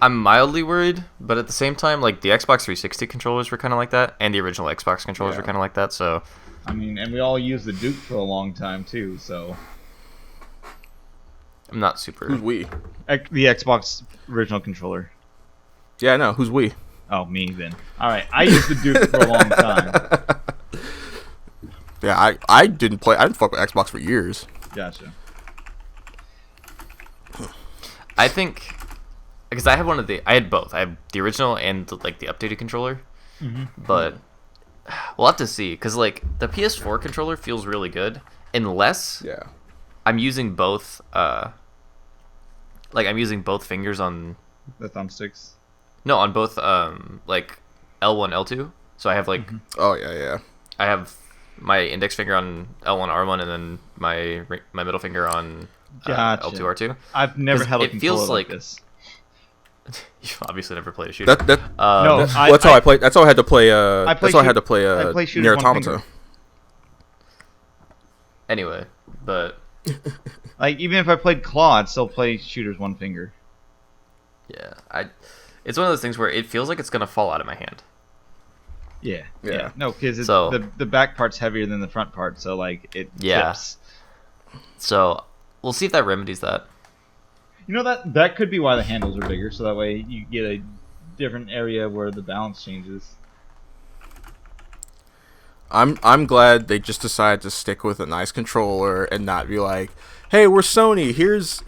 I'm mildly worried, but at the same time, like the Xbox 360 controllers were kind of like that, and the original Xbox controllers were kind of like that. So, I mean, and we all used the Duke for a long time too. So, I'm not super. Who's we? The Xbox original controller. Yeah, I know. Who's we? Oh, me then. All right, I used the Duke for a long time. Yeah, I didn't fuck with Xbox for years. Gotcha. I think because I had both. I have the original and the updated controller. Mm-hmm. But we'll have to see, because like the PS4 controller feels really good unless I'm using both I'm using both fingers on the thumbsticks. No, on both like L1, L2. So I have like Oh yeah. I have my index finger on L1, R1, and then my middle finger on Gotcha. L2, R2. I've never 'Cause held a it controller feels like like- this. You've obviously never played a shooter. That No, that's how I played. That's how I had to play. I play That's how I had shoot- to play. I play shooters Nier one Automata. finger. Anyway, but Like even if I played claw, I'd still play shooters one finger. yeah, it's one of those things where it feels like it's gonna fall out of my hand. Yeah. Yeah. No, because So- the back part's heavier than the front part, so like it Yeah. tips. So we'll see if that remedies that. You know that could be why the handles are bigger, so that way you get a different area where the balance changes. I'm glad they just decided to stick with a nice controller and not be like, "Hey, we're Sony. Here's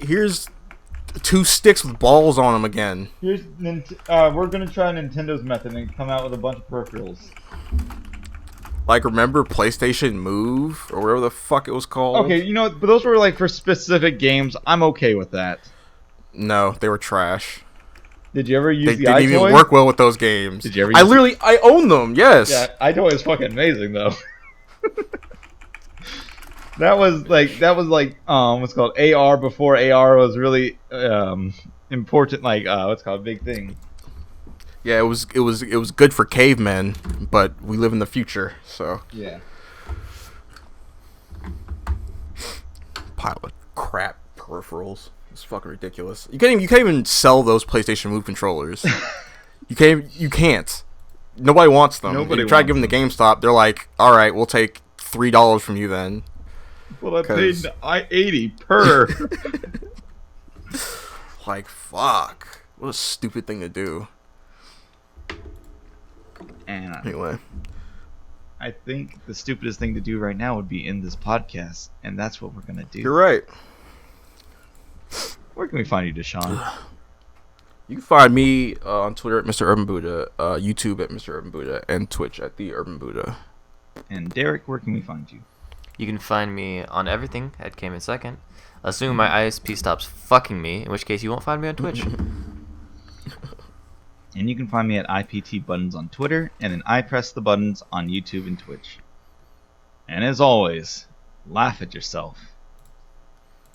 2 sticks with balls on them again." Here's we're gonna try Nintendo's method and come out with a bunch of peripherals. Like, remember PlayStation Move or whatever the fuck it was called? Okay, you know, but those were like for specific games. I'm okay with that. No, they were trash. Did you ever use They the didn't even iToy? work well with those games. Did you ever I use literally I own them. Yes. Yeah, iToy is fucking amazing though. that was like what's called AR before AR was really important. Like what's called big thing. Yeah, it was good for cavemen, but we live in the future, so Yeah. pile of crap peripherals. It's fucking ridiculous. You can't even sell those PlayStation Move controllers. You can't. Nobody wants them. Nobody You try to wants give them to GameStop, they're like, "All right, we'll take $3 from you then." Well, I paid 'Cause- $80 per. Like, fuck. What a stupid thing to do. And Anyway, I think the stupidest thing to do right now would be end this podcast, and that's what we're gonna do. you're right. Where can we find you, Deshaun? You can find me on Twitter at Mr. UrbanBuddha, YouTube at Mr. UrbanBuddha, and Twitch at the UrbanBuddha. And Derek, where can we find you? You can find me on everything at Came in Second, assuming my ISP stops fucking me, in which case you won't find me on Twitch. And you can find me at IPT Buttons on Twitter, and then I Press the Buttons on YouTube and Twitch. And as always, laugh at yourself.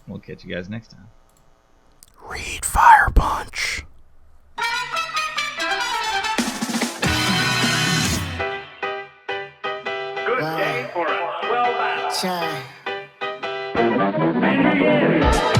We'll catch you guys next time. Read Fire Punch. Good day for a swell battle. Sure. And again.